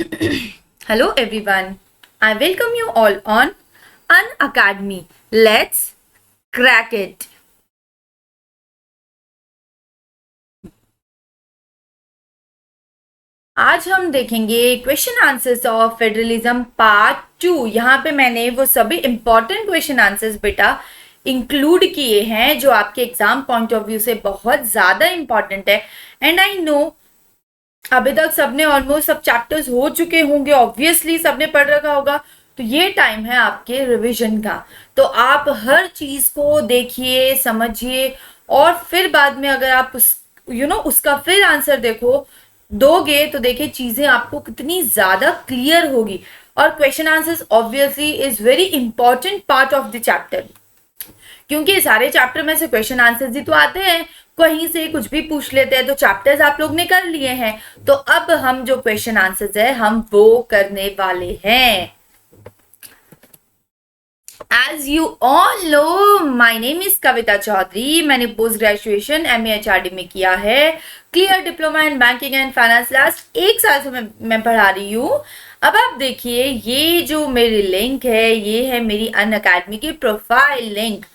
Hello everyone. I welcome you all on Unacademy. Let's crack it. आज हम देखेंगे question answers of federalism part 2। यहाँ पे मैंने वो सभी इंपॉर्टेंट क्वेश्चन आंसर्स बेटा इंक्लूड किए हैं जो आपके एग्जाम पॉइंट ऑफ व्यू से बहुत ज्यादा इंपॉर्टेंट है। एंड आई नो अभी तक सबने ऑलमोस्ट सब चैप्टर्स हो चुके होंगे, ऑब्वियसली सबने पढ़ रखा होगा। तो ये टाइम है आपके रिवीजन का। तो आप हर चीज को देखिए, समझिए, और फिर बाद में अगर आप उसका फिर आंसर दोगे तो देखिए चीजें आपको कितनी ज्यादा क्लियर होगी। और question answers obviously is very important part of the chapter, क्योंकि सारे चैप्टर में से क्वेश्चन आंसर्स ही तो आते हैं, कहीं से कुछ भी पूछ लेते हैं। तो चैप्टर्स आप लोग ने कर लिए हैं, तो अब हम जो क्वेश्चन आंसर्स है हम वो करने वाले हैं। As you all know, my name is कविता चौधरी। मैंने पोस्ट ग्रेजुएशन MA में किया है। Clear diploma in banking and finance last 1 साल से मैं पढ़ा रही हूँ। अब आप देखिए, ये जो मेरी लिंक है ये है मेरी अनअकैडमी की प्रोफाइल लिंक।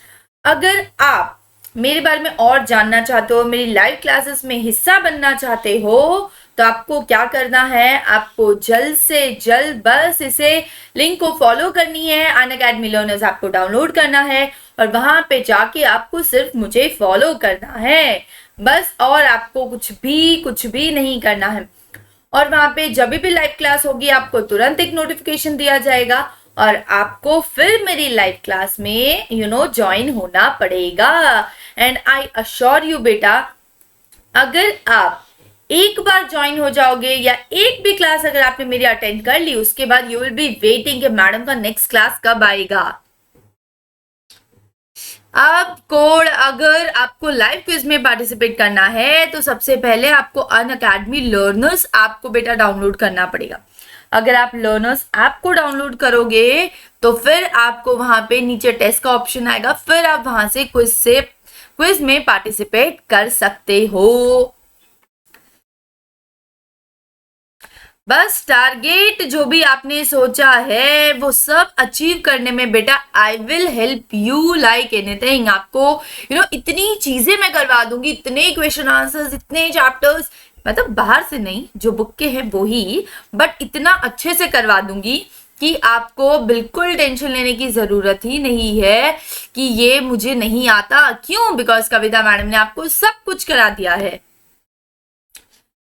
अगर आप मेरे बारे में और जानना चाहते हो, मेरी लाइव क्लासेस में हिस्सा बनना चाहते हो, तो आपको क्या करना है, आपको जल्द से जल्द बस इसे लिंक को फॉलो करनी है। अनअकैडमी लर्नर्स आपको डाउनलोड करना है और वहां पे जाके आपको सिर्फ मुझे फॉलो करना है बस, और आपको कुछ भी नहीं करना है। और वहां पे जब भी लाइव क्लास होगी आपको तुरंत एक नोटिफिकेशन दिया जाएगा और आपको फिर मेरी लाइव क्लास में ज्वाइन होना पड़ेगा। एंड आई अश्योर यू बेटा, अगर आप एक बार ज्वाइन हो जाओगे या एक भी क्लास अगर आपने मेरी अटेंड कर ली, उसके बाद यू विल बी वेटिंग कि मैडम का नेक्स्ट क्लास कब आएगा। अब कोड, अगर आपको लाइव क्विज में पार्टिसिपेट करना है तो सबसे पहले आपको अनअकैडमी लर्नर्स ऐप को बेटा डाउनलोड करना पड़ेगा। अगर आप लर्नर्स ऐप को डाउनलोड करोगे तो फिर आपको वहां पे नीचे टेस्ट का ऑप्शन आएगा, फिर आप वहां से क्विज में पार्टिसिपेट कर सकते हो। बस टारगेट जो भी आपने सोचा है वो सब अचीव करने में बेटा I will help you like anything. आपको इतनी चीजें मैं करवा दूंगी, इतने क्वेश्चन आंसर्स, इतने चैप्टर्स, मतलब बाहर से नहीं, जो बुक के हैं वो ही, बट इतना अच्छे से करवा दूंगी कि आपको बिल्कुल टेंशन लेने की जरूरत ही नहीं है कि ये मुझे नहीं आता। क्यों? बिकॉज कविता मैडम ने आपको सब कुछ करा दिया है।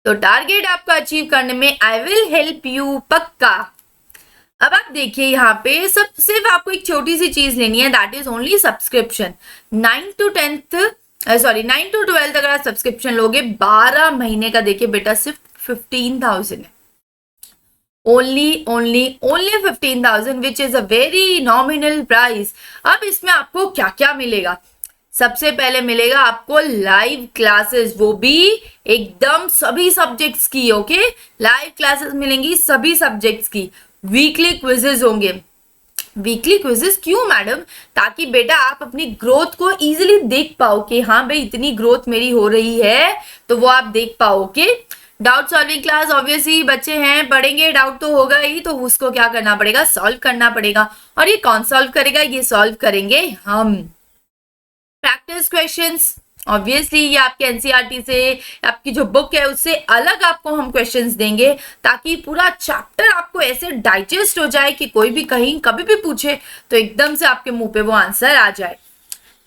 तो टारगेट आपको अचीव करने में आई विल हेल्प यू पक्का। अब आप देखिए यहाँ पे सब सिर्फ आपको एक छोटी सी चीज लेनी है, that is only subscription. 9 to 12th अगर आप सब्सक्रिप्शन लोगे 12 महीने का, देखिए बेटा सिर्फ 15,000 है। Only 15,000 which is a very nominal price. अब इसमें आपको क्या क्या मिलेगा? सबसे पहले मिलेगा आपको लाइव क्लासेस, वो भी एकदम सभी सब्जेक्ट्स की। ओके, लाइव क्लासेस मिलेंगी सभी सब्जेक्ट्स की। वीकली क्विजेस होंगे। वीकली क्विजेस क्यों मैडम? ताकि बेटा आप अपनी ग्रोथ को इजीली देख पाओ कि हाँ भाई इतनी ग्रोथ मेरी हो रही है, तो वो आप देख पाओ। Okay, doubt solving class, obviously बच्चे हैं पढ़ेंगे, डाउट तो होगा ही, तो उसको क्या करना पड़ेगा, सॉल्व करना पड़ेगा। और ये कौन सॉल्व करेगा? ये सॉल्व करेंगे हम। प्रैक्टिस क्वेश्चंस, ऑब्वियसली ये आपके एनसीईआरटी से, आपकी जो बुक है उससे अलग आपको हम क्वेश्चंस देंगे, ताकि पूरा चैप्टर आपको ऐसे डाइजेस्ट हो जाए कि कोई भी कहीं कभी भी पूछे तो एकदम से आपके मुंह पे वो आंसर आ जाए।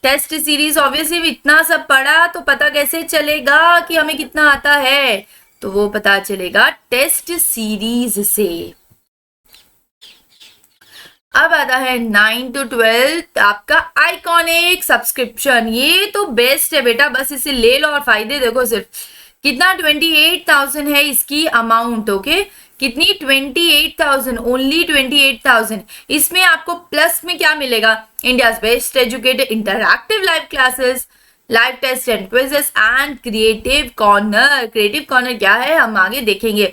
टेस्ट सीरीज, ऑब्वियसली इतना सब पढ़ा तो पता कैसे चलेगा कि हमें कितना आता है, तो वो पता चलेगा टेस्ट सीरीज से। अब आता है 9 to 12 आपका आइकॉनिक सब्सक्रिप्शन। ये तो बेस्ट है बेटा, बस इसे ले लो और फायदे देखो। सिर्फ कितना? 28,000 है इसकी अमाउंट। ओके, कितनी? 28,000, ओनली 28,000। इसमें आपको प्लस में क्या मिलेगा? India best educated interactive live classes, live test and quizzes and creative corner. Creative corner क्या है हम आगे देखेंगे।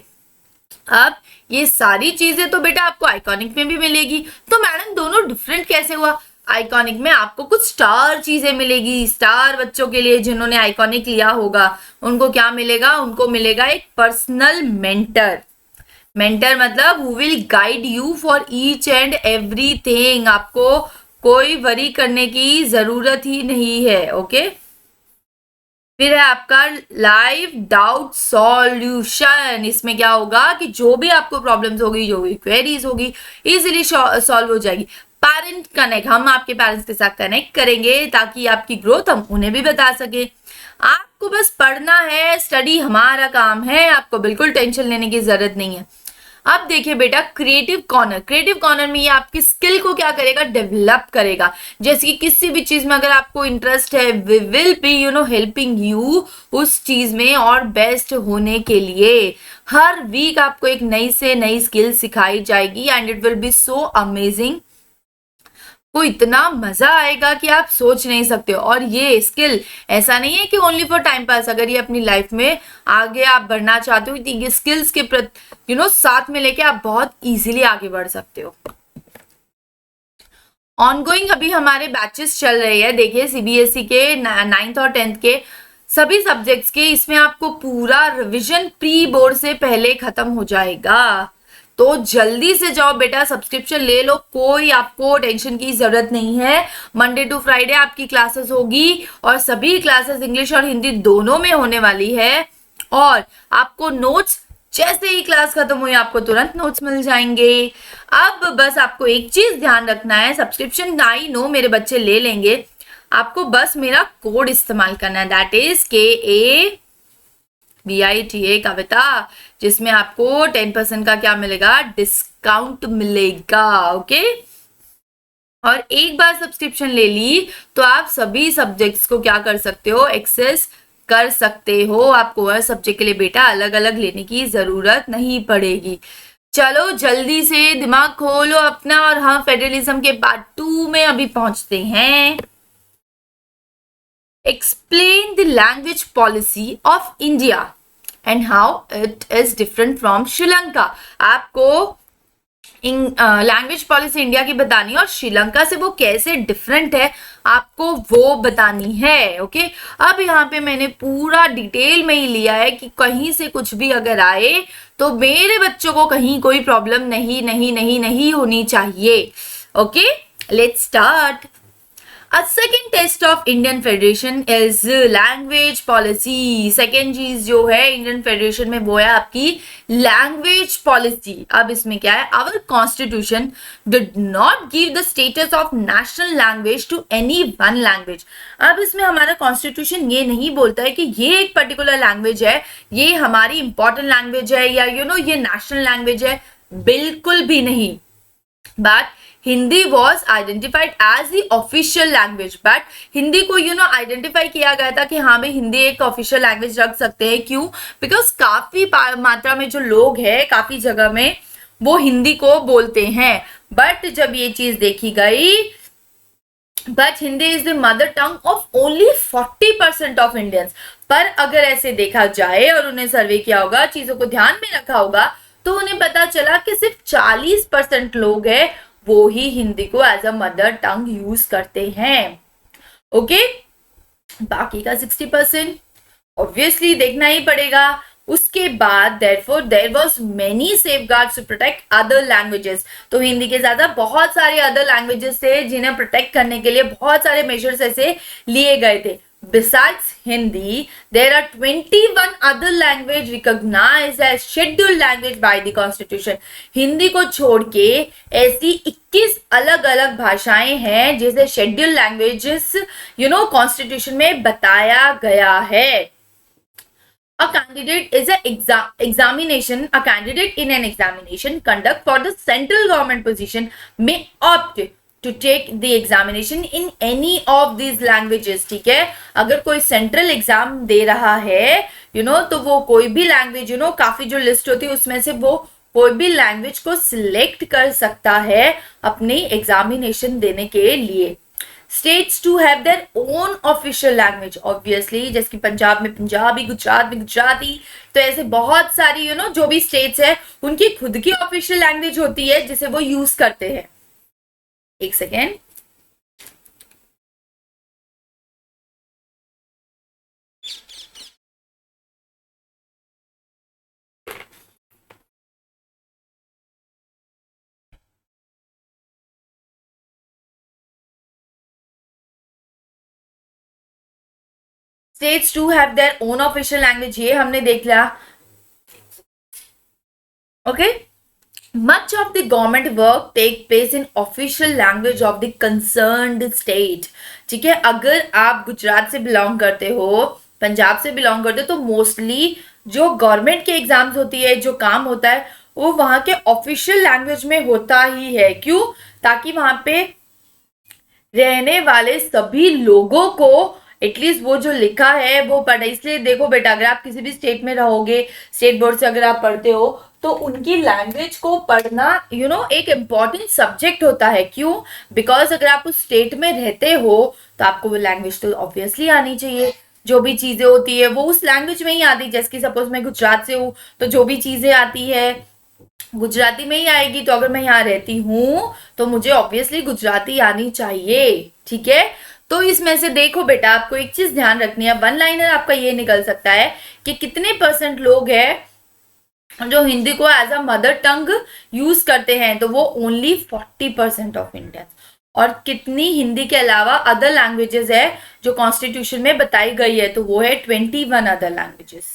अब ये सारी चीजें तो बेटा आपको आइकॉनिक में भी मिलेगी। तो मैडम दोनों डिफरेंट कैसे हुआ? आइकॉनिक में आपको कुछ स्टार चीजें मिलेगी। स्टार बच्चों के लिए जिन्होंने आइकॉनिक लिया होगा उनको क्या मिलेगा? उनको मिलेगा एक पर्सनल मेंटर। मेंटर मतलब who will guide you for each and everything. आपको कोई वरी करने की जरूरत ही नहीं है। ओके, फिर है आपका लाइफ डाउट सॉल्यूशन। इसमें क्या होगा कि जो भी आपको प्रॉब्लम्स होगी, जो भी क्वेरीज होगी, इजीली सॉल्व हो जाएगी। पेरेंट कनेक्ट, हम आपके पेरेंट्स के साथ कनेक्ट करेंगे ताकि आपकी ग्रोथ हम उन्हें भी बता सके। आपको बस पढ़ना है, स्टडी हमारा काम है, आपको बिल्कुल टेंशन लेने की जरूरत नहीं है। अब देखिए बेटा, क्रिएटिव कॉर्नर। क्रिएटिव कॉर्नर में ये आपकी स्किल को क्या करेगा, डेवलप करेगा। जैसे कि किसी भी चीज में अगर आपको इंटरेस्ट है, we will be helping you उस चीज में और बेस्ट होने के लिए। हर वीक आपको एक नई से नई स्किल सिखाई जाएगी and it will be so amazing. को इतना मजा आएगा कि आप सोच नहीं सकते हो। और ये स्किल ऐसा नहीं है कि ओनली फॉर टाइम पास। अगर ये अपनी लाइफ में आगे आप बढ़ना चाहते हो तो ये स्किल्स के साथ में लेके आप बहुत इजीली आगे बढ़ सकते हो। ऑनगोइंग अभी हमारे बैचेस चल रहे हैं। देखिए सीबीएसई के 9th और 10th के सभी सब्जेक्ट्स के, इसमें आपको पूरा रिवीजन प्री बोर्ड से पहले खत्म हो जाएगा। तो जल्दी से जाओ बेटा, सब्सक्रिप्शन ले लो, कोई आपको टेंशन की जरूरत नहीं है। मंडे टू फ्राइडे आपकी क्लासेस होगी और सभी क्लासेस इंग्लिश और हिंदी दोनों में होने वाली है। और आपको नोट्स जैसे ही क्लास खत्म हुई आपको तुरंत नोट्स मिल जाएंगे। अब बस आपको एक चीज ध्यान रखना है, सब्सक्रिप्शन आई नो मेरे बच्चे ले लेंगे, आपको बस मेरा कोड इस्तेमाल करना है, दैट इज KAVITA कविता, जिसमें आपको 10% का क्या मिलेगा, डिस्काउंट मिलेगा। ओके, और एक बार सब्सक्रिप्शन ले ली तो आप सभी सब्जेक्ट्स को क्या कर सकते हो, एक्सेस कर सकते हो। आपको हर सब्जेक्ट के लिए बेटा अलग अलग लेने की जरूरत नहीं पड़ेगी। चलो जल्दी से दिमाग खोलो अपना, और हम फेडरलिज्म के पार्ट 2 में अभी पहुंचते हैं। Explain the language policy of India and how it is different from Sri Lanka. आपको लैंग्वेज पॉलिसी इंडिया की बतानी है और श्रीलंका से वो कैसे डिफरेंट है आपको वो बतानी है। ओके, अब यहाँ पे मैंने पूरा डिटेल में ही लिया है कि कहीं से कुछ भी अगर आए तो मेरे बच्चों को कहीं कोई प्रॉब्लम नहीं नहीं नहीं नहीं होनी चाहिए। Okay, let's start. A second test of Indian Federation is language policy। Second चीज जो है इंडियन फेडरेशन में वो है आपकी लैंग्वेज पॉलिसी। अब इसमें क्या है, our constitution did not give the status of national language to any one language. अब इसमें हमारा कॉन्स्टिट्यूशन ये नहीं बोलता है कि ये एक पर्टिकुलर लैंग्वेज है, ये हमारी इंपॉर्टेंट लैंग्वेज है, या ये नेशनल लैंग्वेज है, बिल्कुल भी नहीं। But Hindi was identified as the official language. But Hindi को आइडेंटिफाई किया गया था कि हाँ भाई हिंदी एक ऑफिशियल लैंग्वेज रख सकते हैं। क्यों? बिकॉज काफी मात्रा में जो लोग हैं काफी जगह में वो हिंदी को बोलते हैं। बट जब ये चीज देखी गई, but Hindi is the mother tongue of only 40% of Indians. पर अगर ऐसे देखा जाए और उन्हें सर्वे किया होगा, चीजों को ध्यान में रखा होगा, तो उन्हें पता चला कि सिर्फ 40% लोग हैं वो ही हिंदी को as a mother tongue use करते हैं। ओके, बाकी का 60% ऑब्वियसली देखना ही पड़ेगा। उसके बाद therefore there was many safeguards to protect other languages। तो हिंदी के ज्यादा बहुत सारे अदर लैंग्वेजेस थे जिन्हें प्रोटेक्ट करने के लिए बहुत सारे मेजर्स ऐसे लिए गए थे। Besides Hindi, there are 21 other language recognized as scheduled language by the Constitution। Hindi को छोड़ के ऐसी 21 अलग अलग भाषाएं हैं जिसे शेड्यूल लैंग्वेजेस कॉन्स्टिट्यूशन में बताया गया है। A candidate is a candidate in an examination conduct for the central government position may opt to take the examination in any of these languages। ठीक है, अगर कोई सेंट्रल एग्जाम दे रहा है तो वो कोई भी लैंग्वेज काफी जो लिस्ट होती है उसमें से वो कोई भी लैंग्वेज को सिलेक्ट कर सकता है अपनी एग्जामिनेशन देने के लिए। States to have their own official language, obviously जैसे कि पंजाब में पंजाबी, गुजरात में गुजराती, तो ऐसे बहुत सारी जो भी स्टेट्स है उनकी खुद की ऑफिशियल लैंग्वेज होती है जिसे वो यूज करते हैं। एक second, states too have their own official language, ये हमने देख लिया. Okay. Much of the government work take place in official language of the concerned state. ठीक है, अगर आप गुजरात से बिलोंग करते हो, पंजाब से बिलोंग करते हो, तो मोस्टली जो गवर्नमेंट के एग्जाम्स होती है, जो काम होता है, वो वहां के ऑफिशियल लैंग्वेज में होता ही है. क्यों? ताकि वहां पे रहने वाले सभी लोगों को एटलीस्ट वो जो लिखा है वो पढ़ा. इसलिए देखो बेटा, अगर आप किसी भी स्टेट में रहोगे, स्टेट बोर्ड से अगर आप पढ़ते हो, तो उनकी लैंग्वेज को पढ़ना एक इम्पॉर्टेंट सब्जेक्ट होता है. क्यों? बिकॉज अगर आप उस स्टेट में रहते हो तो आपको वो लैंग्वेज तो ऑब्वियसली आनी चाहिए. जो भी चीजें होती है वो उस लैंग्वेज में ही आती. जैसे कि सपोज मैं गुजरात से हूँ, तो जो भी चीजें आती है गुजराती में ही आएगी. तो अगर मैं यहाँ रहती हूँ तो मुझे ऑब्वियसली गुजराती आनी चाहिए. ठीक है, तो इसमें से देखो बेटा, आपको एक चीज ध्यान रखनी है. वन लाइनर आपका ये निकल सकता है कि कितने % लोग हैं जो हिंदी को as a mother tongue use करते हैं. तो वो ओनली 40% ऑफ इंडियंस. और कितनी हिंदी के अलावा अदर लैंग्वेजेस है जो कॉन्स्टिट्यूशन में बताई गई है, तो वो है 21 अदर लैंग्वेजेस.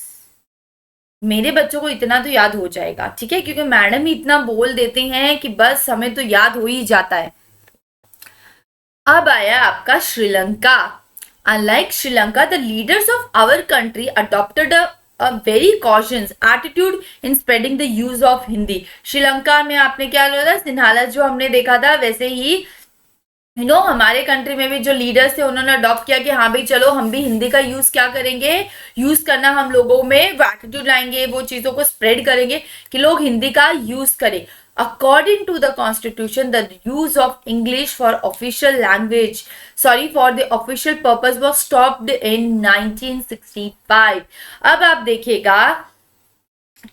मेरे बच्चों को इतना तो याद हो जाएगा. ठीक है, क्योंकि मैडम ही इतना बोल देते हैं कि बस हमें तो याद हो ही जाता है. अब आया आपका Sri Lanka. Unlike Sri Lanka, the leaders of our country adopted a very cautious attitude in spreading the use of Hindi. Sri Lanka में आपने क्या बोला था, सिन्हाला जो हमने देखा था, वैसे ही हमारे कंट्री में भी जो लीडर्स थे उन्होंने अडॉप्ट किया कि हाँ भाई चलो हम भी हिंदी का यूज क्या करेंगे, यूज करना हम लोगों में एटीट्यूड लाएंगे, वो चीजों को स्प्रेड करेंगे कि लोग हिंदी का यूज करें. According to the constitution, the use of English for the official purpose was stopped in 1965. अब आप देखिएगा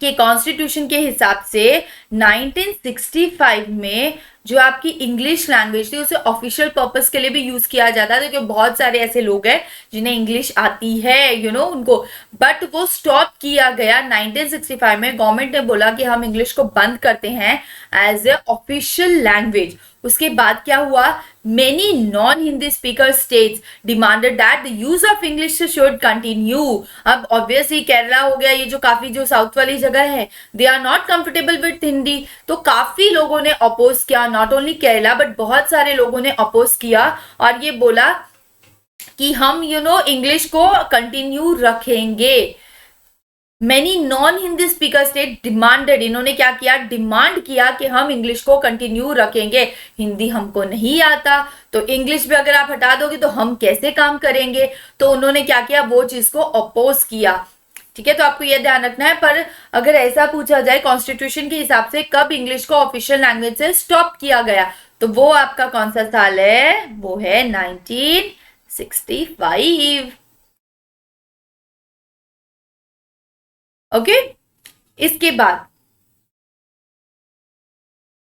कि कॉन्स्टिट्यूशन के हिसाब से 1965 में जो आपकी इंग्लिश लैंग्वेज थी उसे ऑफिशियल पर्पस के लिए भी यूज किया जाता है. क्योंकि बहुत सारे ऐसे लोग हैं जिन्हें इंग्लिश आती है उनको, बट वो स्टॉप किया गया 1965 में. गवर्नमेंट ने बोला कि हम इंग्लिश को बंद करते हैं एज ए ऑफिशियल लैंग्वेज. उसके बाद क्या हुआ, many non Hindi speaker states demanded that the use of English should continue. अब ऑब्वियसली केरला हो गया, ये जो काफी जो साउथ वाली जगह है, they are not comfortable with Hindi. तो काफी लोगों ने अपोज किया, नॉट ओनली केरला बट बहुत सारे लोगों ने अपोज किया और ये बोला कि हम इंग्लिश को कंटिन्यू रखेंगे. Many non-Hindi speaker state demanded, इन्होंने क्या किया, डिमांड किया कि हम इंग्लिश को कंटिन्यू रखेंगे. हिंदी हमको नहीं आता तो इंग्लिश भी अगर आप हटा दोगे तो हम कैसे काम करेंगे. तो उन्होंने क्या किया, वो चीज को अपोज किया. ठीक है, तो आपको यह ध्यान रखना है. पर अगर ऐसा पूछा जाए कॉन्स्टिट्यूशन के हिसाब से कब इंग्लिश को ऑफिशियल लैंग्वेज से स्टॉप किया गया, तो वो आपका कौन सा साल है, वो है 1965. ओके, इसके बाद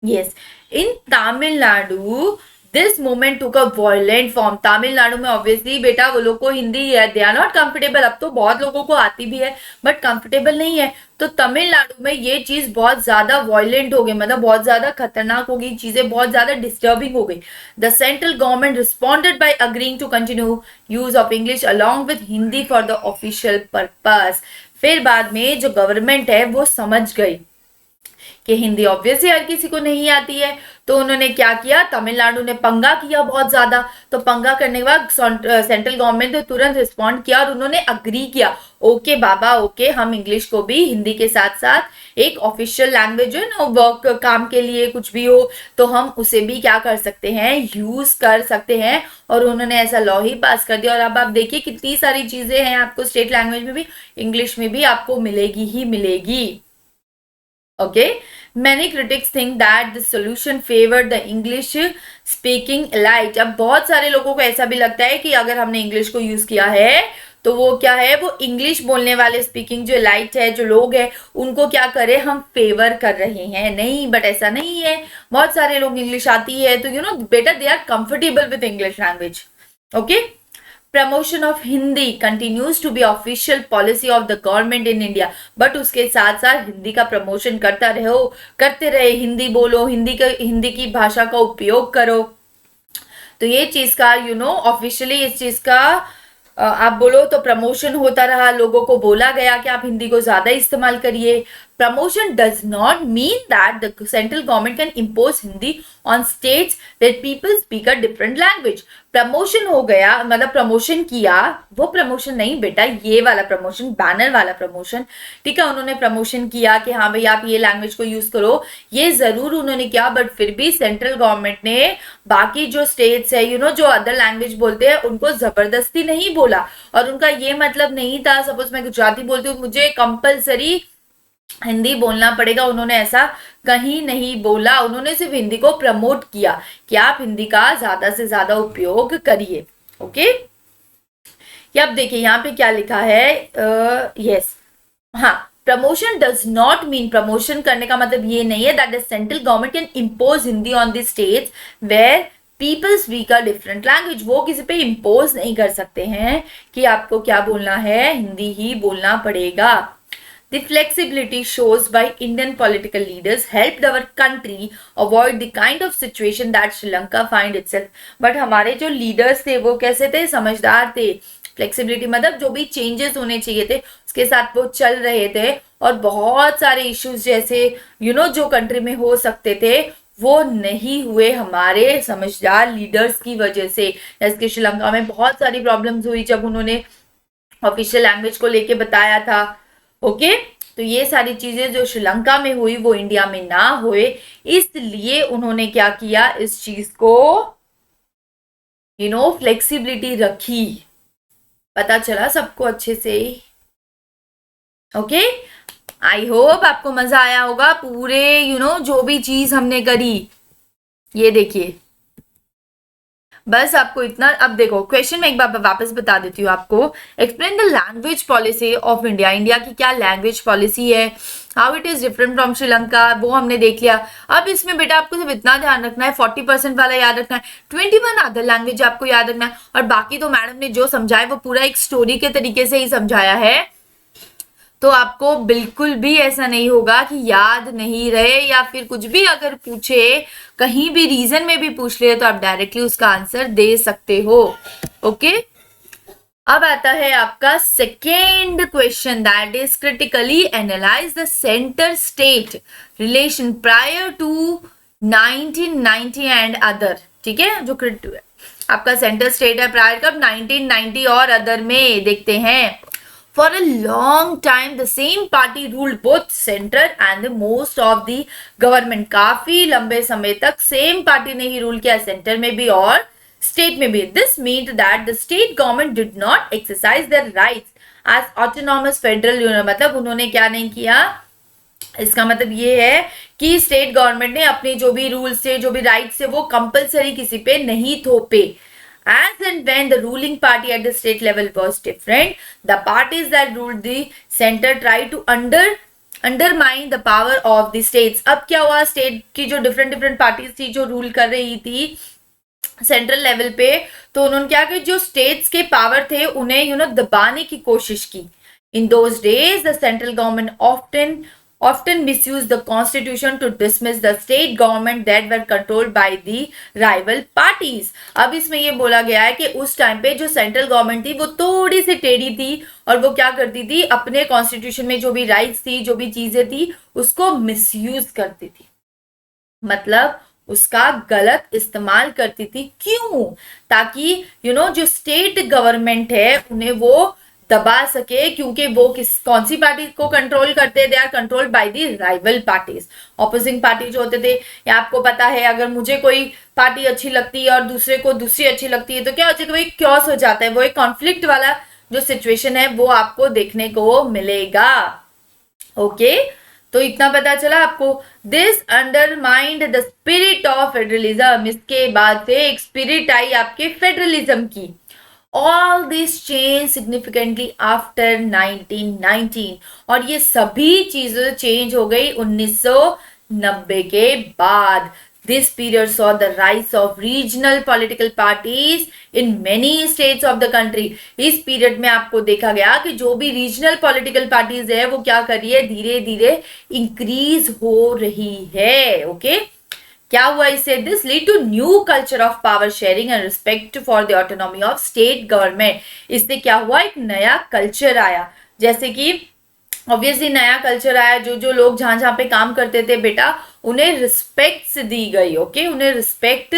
yes, in Tamil Nadu this movement took a violent form. Tamil Nadu में ऑब्वियसली बेटा वो लोग को हिंदी है, दे आर नॉट कंफर्टेबल. अब तो बहुत लोगों को आती भी है बट कंफर्टेबल नहीं है. तो तमिलनाडु में ये चीज बहुत ज्यादा वायलेंट हो गई, मतलब बहुत ज्यादा खतरनाक हो गई, चीजें बहुत ज्यादा डिस्टर्बिंग हो गई. The central government responded by agreeing to continue use of English along with Hindi for the official purpose. फिर बाद में जो गवर्नमेंट है वो समझ गई कि हिंदी ऑब्वियसली हर किसी को नहीं आती है, तो उन्होंने क्या किया, तमिलनाडु ने पंगा किया बहुत ज्यादा. तो पंगा करने के बाद सेंट्रल गवर्नमेंट ने तुरंत रिस्पॉन्ड किया और उन्होंने अग्री किया, ओके बाबा ओके, हम इंग्लिश को भी हिंदी के साथ साथ एक ऑफिशियल लैंग्वेज है ना, वर्क काम के लिए कुछ भी हो तो हम उसे भी क्या कर सकते हैं, यूज कर सकते हैं. और उन्होंने ऐसा लॉ ही पास कर दिया. और अब आप देखिए कितनी सारी चीजें हैं आपको स्टेट लैंग्वेज में भी, इंग्लिश में भी आपको मिलेगी ही मिलेगी. Okay, many critics think that the solution favored the English speaking elite. अब बहुत सारे लोगों को ऐसा भी लगता है कि अगर हमने इंग्लिश को यूज किया है तो वो क्या है, वो इंग्लिश बोलने वाले स्पीकिंग जो एलाइट है, जो लोग हैं, उनको क्या करे, हम फेवर कर रहे हैं. नहीं, बट ऐसा नहीं है. बहुत सारे लोग इंग्लिश आती है तो बेटा they are comfortable with English language. Okay, promotion of Hindi continues to be official policy of the government in India. But उसके साथ साथ हिंदी का प्रमोशन करते रहे. हिंदी बोलो, हिंदी की भाषा का उपयोग करो. तो ये चीज का ऑफिशियली इस चीज का आप बोलो तो प्रमोशन होता रहा, लोगों को बोला गया कि आप हिंदी को ज्यादा इस्तेमाल करिए। Promotion does not mean that the central government can impose Hindi on states where people speak a different language. Promotion हो गया मतलब प्रमोशन किया, वो प्रमोशन नहीं बेटा, ये वाला प्रमोशन, बैनर वाला प्रमोशन, ठीक है। उन्होंने प्रमोशन किया कि हाँ भाई आप ये लैंग्वेज को यूज करो, ये जरूर उन्होंने किया, बट फिर भी सेंट्रल गवर्नमेंट ने बाकी जो स्टेट्स है जो अदर लैंग्वेज बोलते हैं उनको जबरदस्ती नहीं बोला। और उनका ये मतलब नहीं था, सपोज मैं गुजराती बोलती हूँ मुझे कंपलसरी हिंदी बोलना पड़ेगा, उन्होंने ऐसा कहीं नहीं बोला। उन्होंने सिर्फ हिंदी को प्रमोट किया कि आप हिंदी का ज्यादा से ज्यादा उपयोग करिए। ओके, ये अब देखिए यहाँ पे क्या लिखा है। यस, हाँ, promotion does not mean, promotion करने का मतलब ये नहीं है that the central government can impose Hindi on the states where people speak a different language. वो किसी पे इम्पोज नहीं कर सकते हैं कि आपको क्या बोलना है, हिंदी ही बोलना पड़ेगा। The flexibility shows by Indian political leaders helped our country avoid the kind of situation that Sri Lanka find itself. But हमारे जो leaders थे वो कैसे थे, समझदार थे। फ्लेक्सिबिलिटी मतलब जो भी चेंजेस होने चाहिए थे उसके साथ वो चल रहे थे, और बहुत सारे इश्यूज जैसे जो कंट्री में हो सकते थे वो नहीं हुए हमारे समझदार लीडर्स की वजह से। जैसे कि श्रीलंका में बहुत सारी प्रॉब्लम्स हुई जब उन्होंने ऑफिशियल लैंग्वेज को लेके बताया था। ओके, तो ये सारी चीजें जो श्रीलंका में हुई वो इंडिया में ना हुए, इसलिए उन्होंने क्या किया, इस चीज को फ्लेक्सिबिलिटी रखी। पता चला सबको अच्छे से? ओके, आई होप आपको मजा आया होगा पूरे जो भी चीज हमने करी। ये देखिए, बस आपको इतना। अब देखो क्वेश्चन में एक बार वापस बता देती हूँ आपको। Explain the language policy of India. India की क्या लैंग्वेज पॉलिसी है, how it is different from Sri Lanka, वो हमने देख लिया। अब इसमें बेटा आपको सिर्फ इतना ध्यान रखना है, 40% वाला याद रखना है, 21 अदर लैंग्वेज आपको याद रखना है, और बाकी तो मैडम ने जो समझाया वो पूरा एक स्टोरी के तरीके से ही समझाया है। तो आपको बिल्कुल भी ऐसा नहीं होगा कि याद नहीं रहे, या फिर कुछ भी अगर पूछे, कहीं भी रीजन में भी पूछ ले तो आप डायरेक्टली उसका आंसर दे सकते हो। ओके, अब आता है आपका second question, that is critically analyse the centre state relation prior to 1990 and other. ठीक है, जो आपका सेंटर स्टेट है प्रायर कब, 1990 और अदर में। देखते हैं। For a long time, the same party ruled both center and the most of the government. काफी लंबे समय तक सेम पार्टी ने ही रूल किया, सेंटर में भी और स्टेट में भी। This meant that the state government did not exercise their rights as autonomous federal unit. मतलब उन्होंने क्या नहीं किया, इसका मतलब ये है कि स्टेट गवर्नमेंट ने अपने जो भी रूल्स थे, जो भी राइट्स थे, वो कंपलसरी किसी पे नहीं थोपे। As and when the ruling party at the state level was different, the parties that ruled the center tried to undermine the power of the states. अब क्या हुआ, स्टेट की जो डिफरेंट पार्टीज थी जो रूल कर रही थी सेंट्रल लेवल पे, तो उन्होंने क्या किया, जो स्टेट्स के पावर थे उन्हें दबाने की कोशिश की। In those days, the central government often misused the constitution to dismiss the state government that were controlled by the rival parties. अब इसमें ये बोला गया है कि उस टाइम पे जो सेंट्रल गवर्नमेंट थी वो थोड़ी सी टेढ़ी थी, और वो क्या करती थी, अपने कॉन्स्टिट्यूशन में जो भी राइट्स थी, जो भी चीजें थी, उसको मिसयूज करती थी, मतलब उसका गलत इस्तेमाल करती थी। क्यों? ताकि जो स्टेट गवर्नमेंट है उन्हें वो दबा सके, क्योंकि वो कौन सी पार्टी को कंट्रोल करते हैं, they are controlled by the rival parties. Opposing party जो होते थे, या आपको पता है अगर मुझे कोई पार्टी अच्छी लगती है और दूसरे को दूसरी अच्छी लगती है तो क्या होता है, वो एक क्योस हो जाता है, वो एक कॉन्फ्लिक्ट वाला जो सिचुएशन है वो आपको देखने को मिलेगा। ओके, तो इतना पता चला आपको। This undermined the spirit of federalism. इसके बाद से एक स्पिरिट आई आपके फेडरलिज्म की। All this changed significantly after 1919, और ये सभी चीजें चेंज हो गई 1990 के बाद। This period saw the rise of regional political parties in many states of the country. इस पीरियड में आपको देखा गया कि जो भी रीजनल पॉलिटिकल पार्टीज है वो क्या कर रही है, धीरे धीरे इंक्रीज हो रही है। ओके, क्या हुआ, इससे this lead to new culture of power sharing and respect for the autonomy of state government. इससे क्या हुआ, एक नया कल्चर आया, जैसे कि ऑब्वियसली नया कल्चर आया, जो जो लोग जहां जहां पे काम करते थे बेटा उन्हें रिस्पेक्ट दी गई। ओके, उन्हें रिस्पेक्ट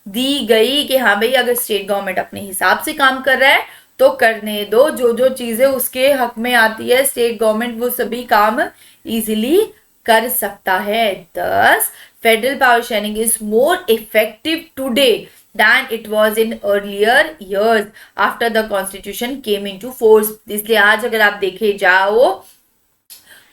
दी गई कि हाँ भाई अगर स्टेट गवर्नमेंट अपने हिसाब से काम कर रहा है तो करने दो, जो जो चीजें उसके हक में आती है स्टेट गवर्नमेंट वो सभी काम इजीली कर सकता है। दस federal power sharing is more effective today than it was in earlier years after the constitution came into force। इसलिए आज अगर आप देखे जाओ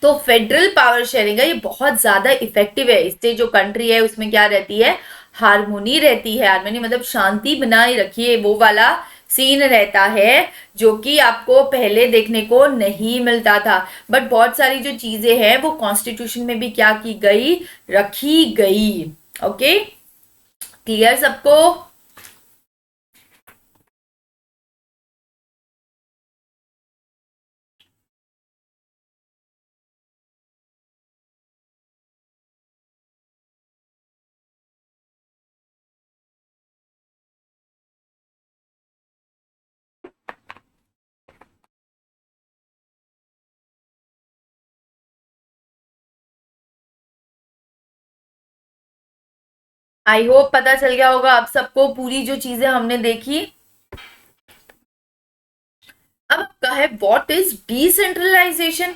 तो फेडरल पावर शेयरिंग है ये बहुत ज्यादा इफेक्टिव है। इससे जो कंट्री है उसमें क्या रहती है, हारमोनी रहती है। हारमोनी मतलब शांति बनाए रखिए, वो वाला सीन रहता है जो कि आपको पहले देखने को नहीं मिलता था। बट बहुत सारी जो चीजें हैं वो कॉन्स्टिट्यूशन में भी क्या की गई, रखी गई। ओके, क्लियर सबको? आई होप पता चल गया होगा आप सबको पूरी जो चीजें हमने देखी। अब आपका है what is decentralisation,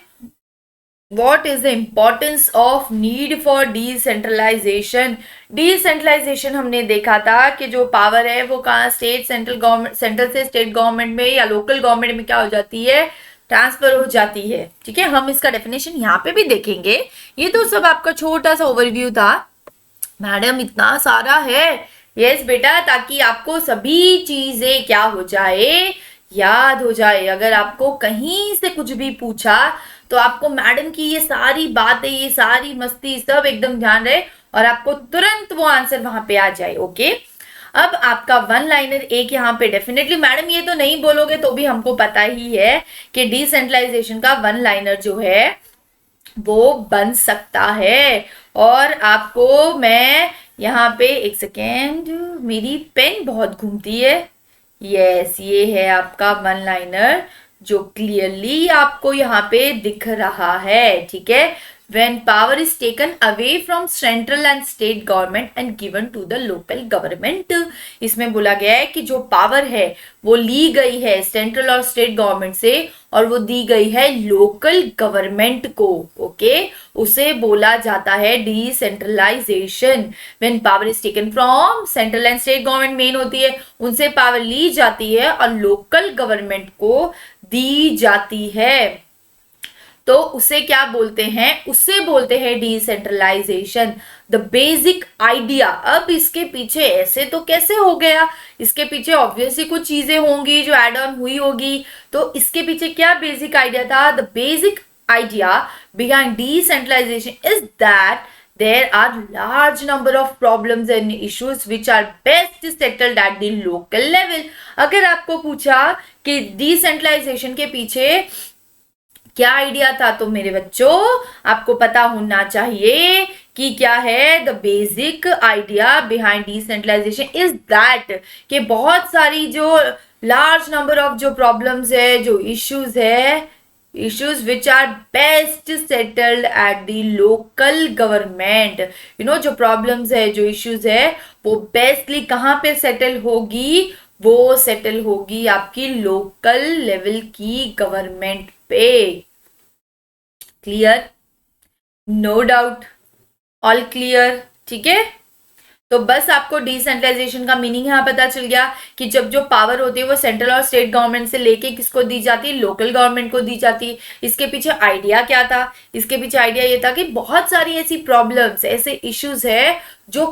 what is the importance of need for decentralization। Decentralisation हमने देखा था कि जो पावर है वो कहाँ स्टेट सेंट्रल गवर्नमेंट, सेंट्रल से स्टेट गवर्नमेंट में या लोकल गवर्नमेंट में क्या हो जाती है, ट्रांसफर हो जाती है। ठीक है, हम इसका डेफिनेशन यहाँ पे भी देखेंगे। ये तो सब आपका छोटा सा ओवरव्यू था। मैडम इतना सारा है, यस बेटा, ताकि आपको सभी चीजें क्या हो जाए, याद हो जाए। अगर आपको कहीं से कुछ भी पूछा तो आपको मैडम की ये सारी बातें, ये सारी मस्ती सब एकदम ध्यान रहे और आपको तुरंत वो आंसर वहां पे आ जाए। ओके, अब आपका वन लाइनर एक यहाँ पे डेफिनेटली, मैडम ये तो नहीं बोलोगे तो भी हमको पता ही है कि डिसेंट्रलाइजेशन का वन लाइनर जो है वो बन सकता है। और आपको मैं यहाँ पे एक सेकेंड, मेरी पेन बहुत घूमती है। यस, ये है आपका वन लाइनर जो क्लियरली आपको यहाँ पे दिख रहा है। ठीक है, when power is taken away from central and state government and given to the local government। इसमें बोला गया है कि जो पावर है वो ली गई है सेंट्रल और स्टेट गवर्नमेंट से और वो दी गई है लोकल गवर्नमेंट को। ओके, उसे बोला जाता है decentralisation. When power is taken from central and state government, main होती है, उनसे पावर ली जाती है और लोकल गवर्नमेंट को दी जाती है, तो उसे क्या बोलते हैं, उसे बोलते हैं डिसेंट्रलाइजेशन। द बेसिक आइडिया, अब इसके पीछे ऐसे तो कैसे हो गया, इसके पीछे ऑब्वियसली कुछ चीजें होंगी जो एड ऑन हुई होगी। तो इसके पीछे क्या बेसिक आइडिया था, the basic idea behind decentralisation is that there are large number of problems and issues which are best settled at the local level। अगर आपको पूछा कि डिसेंट्रलाइजेशन के पीछे क्या आइडिया था तो मेरे बच्चों आपको पता होना चाहिए कि क्या है, the basic idea behind decentralisation is that कि बहुत सारी जो लार्ज नंबर ऑफ जो प्रॉब्लम्स है, जो इश्यूज है, issues which are best settled at the local government। you know, जो problems है, जो issues है वो bestly कहाँ पे settle होगी, वो settle होगी आपकी local level की government पे। Clear? No doubt, all clear? ठीक है, तो बस आपको डिसेंट्रलाइजेशन का मीनिंग यहाँ पता चल गया कि जब जो पावर होती है वो सेंट्रल और स्टेट गवर्नमेंट से लेके किसको दी जाती है, लोकल गवर्नमेंट को दी जाती है। इसके पीछे आइडिया क्या था, इसके पीछे आइडिया ये था कि बहुत सारी ऐसी प्रॉब्लम्स, ऐसे इश्यूज है जो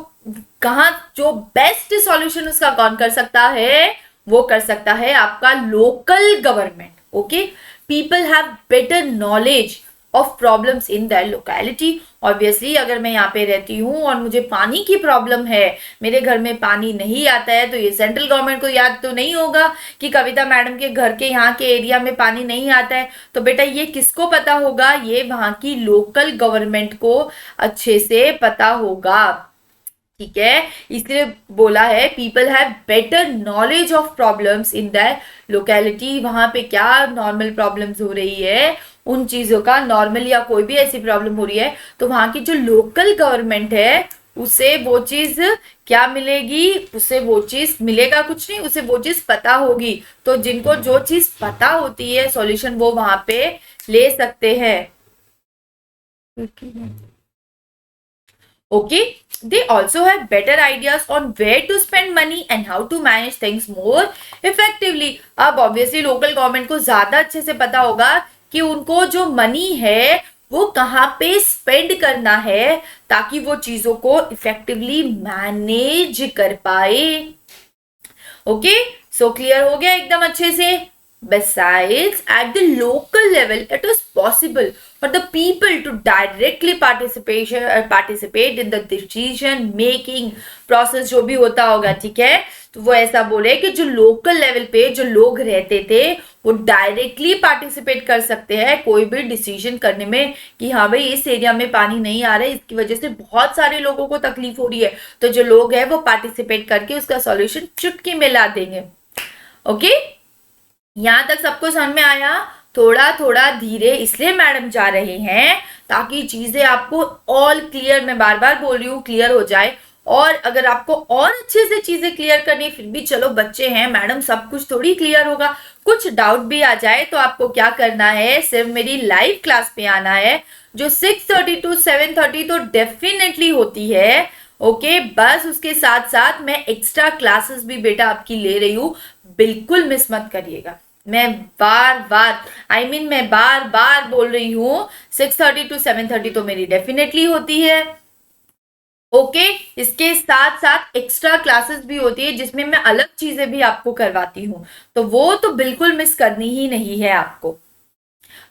कहाँ, जो बेस्ट सॉल्यूशन उसका कौन कर सकता है, वो कर सकता है आपका local government. Okay, people have better knowledge of problems in that locality. Obviously अगर मैं यहाँ पे रहती हूँ और मुझे पानी की प्रॉब्लम है, मेरे घर में पानी नहीं आता है, तो ये सेंट्रल गवर्नमेंट को याद तो नहीं होगा कि कविता मैडम के घर के यहाँ के एरिया में पानी नहीं आता है। तो बेटा ये किसको पता होगा, ये वहां की लोकल गवर्नमेंट को अच्छे से पता होगा। ठीक है, इसलिए बोला है people have better knowledge of problems in that locality. वहां पे क्या नॉर्मल प्रॉब्लम्स हो रही है, उन चीजों का, नॉर्मल या कोई भी ऐसी प्रॉब्लम हो रही है तो वहां की जो लोकल गवर्नमेंट है उसे वो चीज क्या मिलेगी, उसे वो चीज मिलेगा कुछ नहीं, उसे वो चीज पता होगी। तो जिनको जो चीज पता होती है सॉल्यूशन वो वहां पे ले सकते हैं। Okay, they also have better ideas on where to spend money and how to manage things more effectively. अब obviously local government को ज्यादा अच्छे से पता होगा कि उनको जो मनी है वो कहाँ पे स्पेंड करना है ताकि वो चीजों को इफेक्टिवली मैनेज कर पाए। ओके, सो क्लियर हो गया एकदम अच्छे से। Besides, at the local level, it is possible for the people to directly participate in the decision making process जो भी होता होगा, ठीक है। तो वो ऐसा बोले कि जो लोकल लेवल पे जो लोग रहते थे वो डायरेक्टली पार्टिसिपेट कर सकते हैं कोई भी डिसीजन करने में कि हाँ भाई इस एरिया में पानी नहीं आ रहा है, इसकी वजह से बहुत सारे लोगों को तकलीफ हो रही है, तो जो लोग हैं वो पार्टिसिपेट करके उसका सॉल्यूशन चुटकी में ला देंगे। ओके, यहां तक सबको समझ में आया? थोड़ा थोड़ा धीरे इसलिए मैडम जा रहे हैं ताकि चीजें आपको ऑल क्लियर, मैं बार बार बोल रही हूँ, क्लियर हो जाए। और अगर आपको और अच्छे से चीजें क्लियर करनी फिर भी चलो बच्चे हैं मैडम, सब कुछ थोड़ी क्लियर होगा, कुछ डाउट भी आ जाए तो आपको क्या करना है, सिर्फ मेरी लाइव क्लास पे आना है जो 6:30 to 7:30 तो डेफिनेटली होती है। ओके, बस उसके साथ साथ मैं एक्स्ट्रा क्लासेस भी बेटा आपकी ले रही हूँ, बिल्कुल मिस मत करिएगा। मैं बार बार बोल रही हूँ 6:30 to 7:30 तो मेरी डेफिनेटली होती है। ओके, इसके साथ साथ एक्स्ट्रा क्लासेस भी होती है जिसमें मैं अलग चीजें भी आपको करवाती हूँ, तो वो तो बिल्कुल मिस करनी ही नहीं है आपको।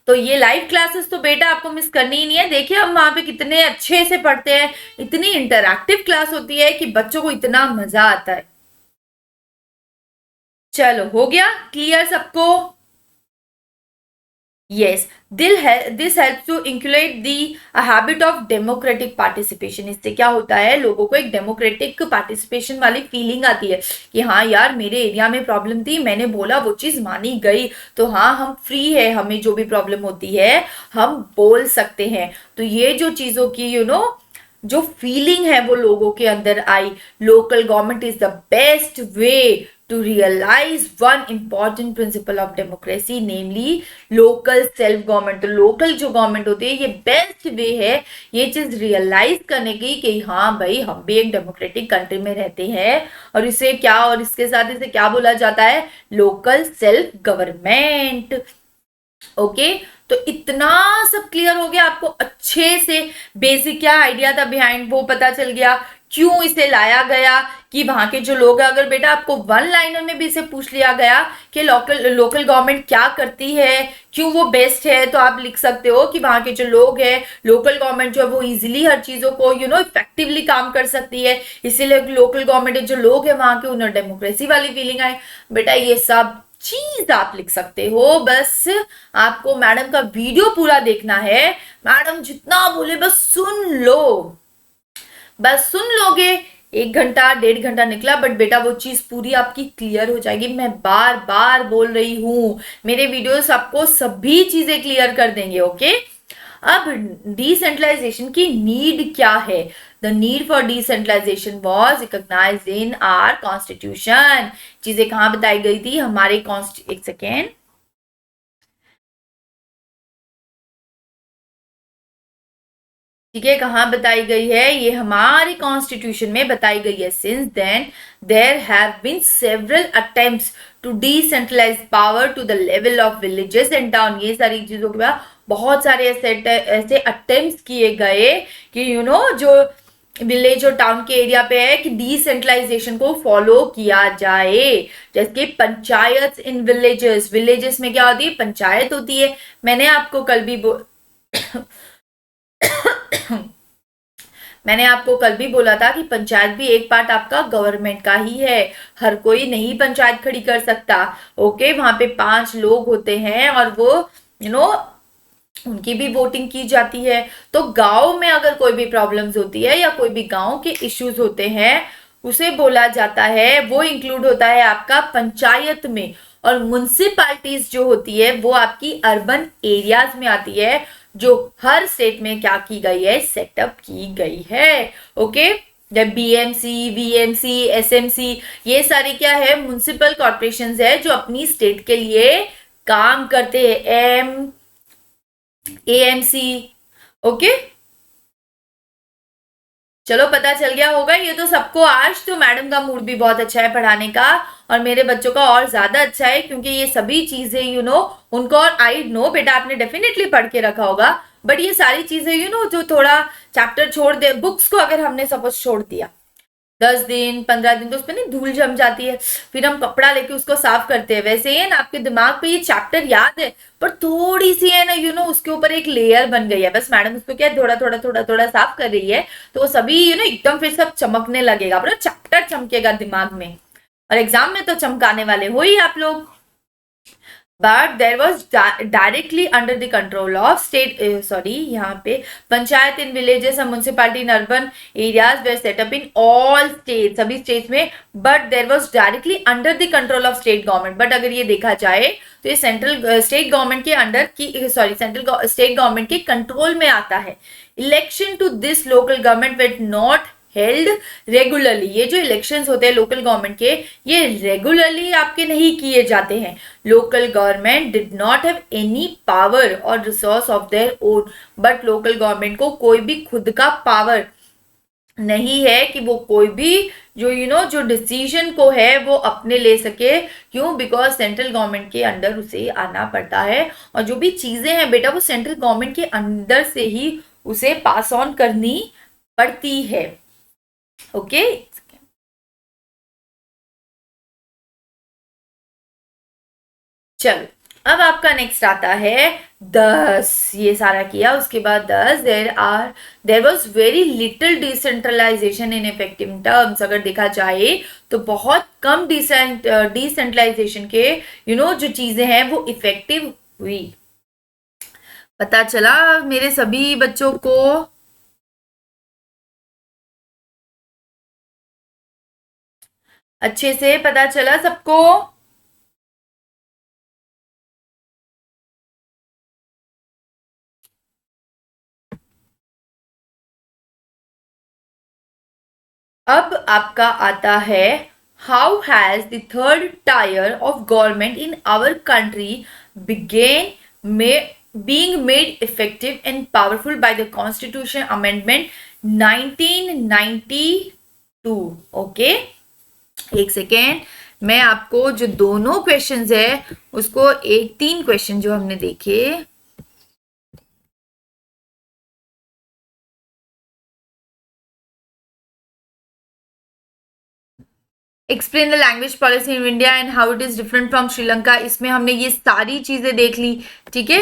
तो ये लाइव क्लासेस तो बेटा आपको मिस करनी ही नहीं है। देखिए हम वहां पे कितने अच्छे से पढ़ते हैं, इतनी इंटरैक्टिव क्लास होती है कि बच्चों को इतना मजा आता है। चलो हो गया क्लियर सबको? Yes, this helps to inculcate the habit of democratic participation. इससे क्या होता है, लोगों को एक डेमोक्रेटिक पार्टिसिपेशन वाली फीलिंग आती है कि हाँ यार मेरे एरिया में प्रॉब्लम थी, मैंने बोला वो चीज मानी गई, तो हाँ हम फ्री है, हमें जो भी प्रॉब्लम होती है हम बोल सकते हैं। तो ये जो चीजों की जो फीलिंग है वो लोगों के अंदर आई। Local government is the best way to realize one important principle of democracy, namely local self government। तो लोकल जो गवर्नमेंट होती है ये बेस्ट वे है ये चीज रियलाइज करने की कि हाँ भाई हम भी एक डेमोक्रेटिक कंट्री में रहते हैं, और इसे क्या, और इसके साथ इसे क्या बोला जाता है, लोकल सेल्फ गवर्नमेंट। ओके, तो इतना सब क्लियर हो गया आपको अच्छे से, बेसिक क्या आइडिया था बिहाइंड वो पता चल गया, क्यों इसे लाया गया, कि वहां के जो लोग हैं, अगर बेटा आपको वन लाइनर में भी इसे पूछ लिया गया कि लोकल गवर्नमेंट क्या करती है, क्यों वो बेस्ट है, तो आप लिख सकते हो कि वहां के जो लोग हैं, लोकल गवर्नमेंट जो है वो इजीली हर चीजों को इफेक्टिवली काम कर सकती है, इसीलिए लोकल गवर्नमेंट जो लोग हैं वहां के उन्हें डेमोक्रेसी वाली फीलिंग आए। बेटा ये सब चीज आप लिख सकते हो, बस आपको मैडम का वीडियो पूरा देखना है, मैडम जितना बोले बस सुन लो, बस सुन लोगे, 1 घंटा 1.5 घंटा निकला बट बेटा वो चीज पूरी आपकी क्लियर हो जाएगी। मैं बार बार बोल रही हूं, मेरे वीडियोस आपको सभी चीजें क्लियर कर देंगे। ओके, अब डिसेंट्रलाइजेशन की नीड क्या है? The need for decentralisation was recognised in our constitution. चीजें कहाँ बताई गई थी हमारे एक सेकेंड, ठीक है, कहाँ बताई गई है, ये हमारे कॉन्स्टिट्यूशन में बताई गई है। Since then there have been several attempts to decentralise power to the level of villages and town. ये सारी चीजों के बाद बहुत सारे ऐसे अटेम्प्ट्स किए गए कि जो विलेज और टाउन के एरिया पे है कि डिसेंट्रलाइजेशन को फॉलो किया जाए। जैसे पंचायत इन विलेजेस, विलेजेस में क्या होती है, पंचायत होती है। मैंने आपको कल भी मैंने आपको कल भी बोला था कि पंचायत भी एक पार्ट आपका गवर्नमेंट का ही है, हर कोई नहीं पंचायत खड़ी कर सकता। ओके, वहां पे 5 लोग होते हैं और वो उनकी भी वोटिंग की जाती है। तो गांव में अगर कोई भी प्रॉब्लम्स होती है या कोई भी गांव के इश्यूज होते हैं उसे बोला जाता है, वो इंक्लूड होता है आपका पंचायत में। और म्युनिसिपैलिटीज जो होती है वो आपकी अर्बन एरियाज में आती है, जो हर स्टेट में क्या की गई है, सेटअप की गई है। ओके, जब बीएमसी, वीएमसी, एसएमसी, ये सारी क्या है, म्युनिसिपल कॉर्पोरेशंस है जो अपनी स्टेट के लिए काम करते हैं। एएमसी। ओके, चलो पता चल गया होगा ये तो सबको। आज तो मैडम का मूड भी बहुत अच्छा है पढ़ाने का, और मेरे बच्चों का और ज्यादा अच्छा है, क्योंकि ये सभी चीजें उनको, और आई नो बेटा आपने डेफिनेटली पढ़ के रखा होगा, बट ये सारी चीजें जो थोड़ा चैप्टर छोड़ दे, बुक्स को अगर हमने सपोज छोड़ दिया 10 दिन 15 दिन तो उसमें नहीं धूल जम जाती है, फिर हम कपड़ा लेके उसको साफ करते हैं, वैसे ही है ना आपके दिमाग पे ये चैप्टर याद है पर थोड़ी सी है ना उसके ऊपर एक लेयर बन गई है, बस मैडम उसको क्या थोड़ा थोड़ा थोड़ा थोड़ा साफ कर रही है, तो वो सभी एकदम फिर सब चमकने लगेगा, पूरा चैप्टर चमकेगा दिमाग में, और एग्जाम में तो चमकाने वाले हो ही आप लोग। but there was directly under the control of state यहाँ पे panchayat in villages and municipality in urban areas were set up in all states, सभी states में, but there was directly under the control of state government। but अगर ये देखा जाए तो ये सेंट्रल स्टेट गवर्नमेंट के अंडर की सेंट्रल स्टेट गवर्नमेंट के कंट्रोल में आता है। Election to this local government were not held regularly, ये जो इलेक्शंस होते हैं लोकल गवर्नमेंट के, ये रेगुलरली आपके नहीं किए जाते हैं। Local government did not have any power और resource of their own, but local government को कोई भी खुद का पावर नहीं है कि वो कोई भी जो डिसीजन को है वो अपने ले सके। क्यों? बिकॉज सेंट्रल गवर्नमेंट के अंडर उसे आना पड़ता है, और जो भी चीजें हैं बेटा वो सेंट्रल गवर्नमेंट के अंदर से ही उसे पास ऑन करनी पड़ती है। ओके, चलो अब आपका नेक्स्ट आता है 10। ये सारा किया उसके बाद 10, there was very little decentralisation in effective terms. अगर देखा जाए तो बहुत कम डिसेंट्रलाइजेशन के जो चीजें हैं वो इफेक्टिव हुई। पता चला मेरे सभी बच्चों को? अच्छे से पता चला सबको? अब आपका आता है how has the third tier of government in our country begin being made effective and powerful by the Constitution Amendment 1992। Okay, एक सेकेंड, मैं आपको जो दोनों क्वेश्चंस है उसको एक 3 क्वेश्चन जो हमने देखे, explain the language policy in India and how it is different from Sri Lanka, इसमें हमने ये सारी चीजें देख ली। ठीक है,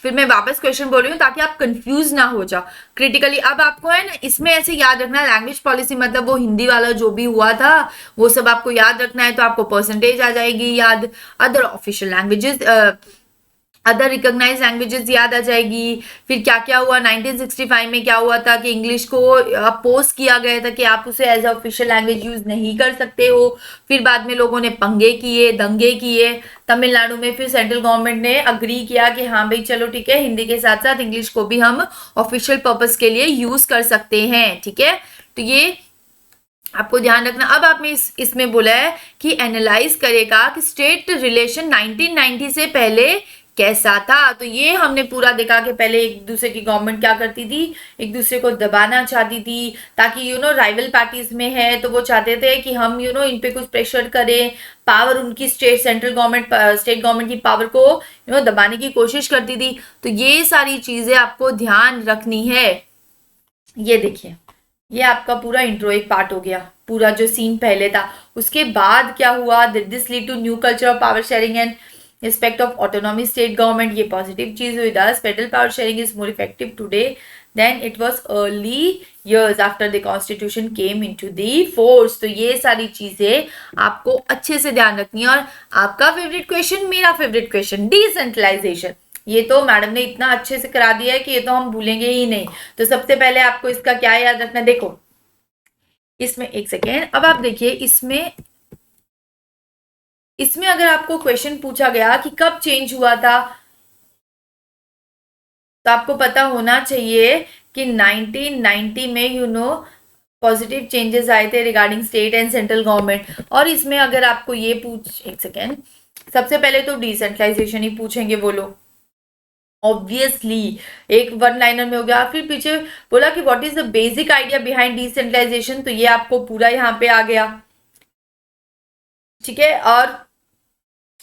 फिर मैं वापस क्वेश्चन बोल रही हूँ ताकि आप कंफ्यूज ना हो जाओ क्रिटिकली। अब आपको है ना इसमें ऐसे याद रखना, लैंग्वेज पॉलिसी मतलब वो हिंदी वाला जो भी हुआ था वो सब आपको याद रखना है, तो आपको परसेंटेज आ जाएगी याद। Other official languages, other recognise languages याद आ जाएगी। फिर क्या क्या हुआ 1965 में, क्या हुआ था कि इंग्लिश को अपोज किया गया था कि आप उसे as a official language use नहीं कर सकते हो। फिर बाद में लोगों ने पंगे किए, दंगे किए तमिलनाडु में, फिर सेंट्रल गवर्नमेंट ने अग्री किया कि हाँ भाई चलो ठीक है, हिंदी के साथ साथ इंग्लिश को भी हम ऑफिशियल पर्पज के लिए यूज कर सकते हैं। ठीक है, तो ये आपको ध्यान रखना। अब आपने इसमें बोला है कि एनालाइज करेगा कि स्टेट रिलेशन 1990 से पहले कैसा था, तो ये हमने पूरा देखा कि पहले एक दूसरे की गवर्नमेंट क्या करती थी, एक दूसरे को दबाना चाहती थी, ताकि राइवल पार्टीज में है तो वो चाहते थे कि हम इन पे कुछ प्रेशर करें, पावर उनकी स्टेट गवर्नमेंट की पावर को दबाने की कोशिश करती थी। तो ये सारी चीजें आपको ध्यान रखनी है। ये देखिए, ये आपका पूरा इंट्रो एक पार्ट हो गया, पूरा जो सीन पहले था। उसके बाद क्या हुआ, this lead to new culture of power sharing and respect of autonomy state government, ये पॉजिटिव चीज हुई। Thus federal power sharing is more effective today than it was early years after the constitution came into the force। तो ये सारी चीजें आपको अच्छे से ध्यान रखनी है। और आपका फेवरेट क्वेश्चन, मेरा फेवरेट क्वेश्चन, डिसेंट्रलाइजेशन, ये तो मैडम ने इतना अच्छे से करा दिया है कि ये तो हम भूलेंगे ही नहीं। तो सबसे पहले आपको इसका क्या याद रखना, देखो इसमें एक सेकेंड, अब आप देखिए इसमें इसमें अगर आपको क्वेश्चन पूछा गया कि कब चेंज हुआ था, तो आपको पता होना चाहिए कि 1990 में पॉजिटिव चेंजेस आए थे regarding state and central government. और इसमें अगर आपको ये एक सेकेंड, सबसे पहले तो डिसेंट्रलाइजेशन ही पूछेंगे वो लोग ऑब्वियसली, एक वन लाइनर में हो गया। फिर पीछे बोला कि what is the basic idea behind decentralisation, तो ये आपको पूरा यहाँ पे आ गया, ठीक है। और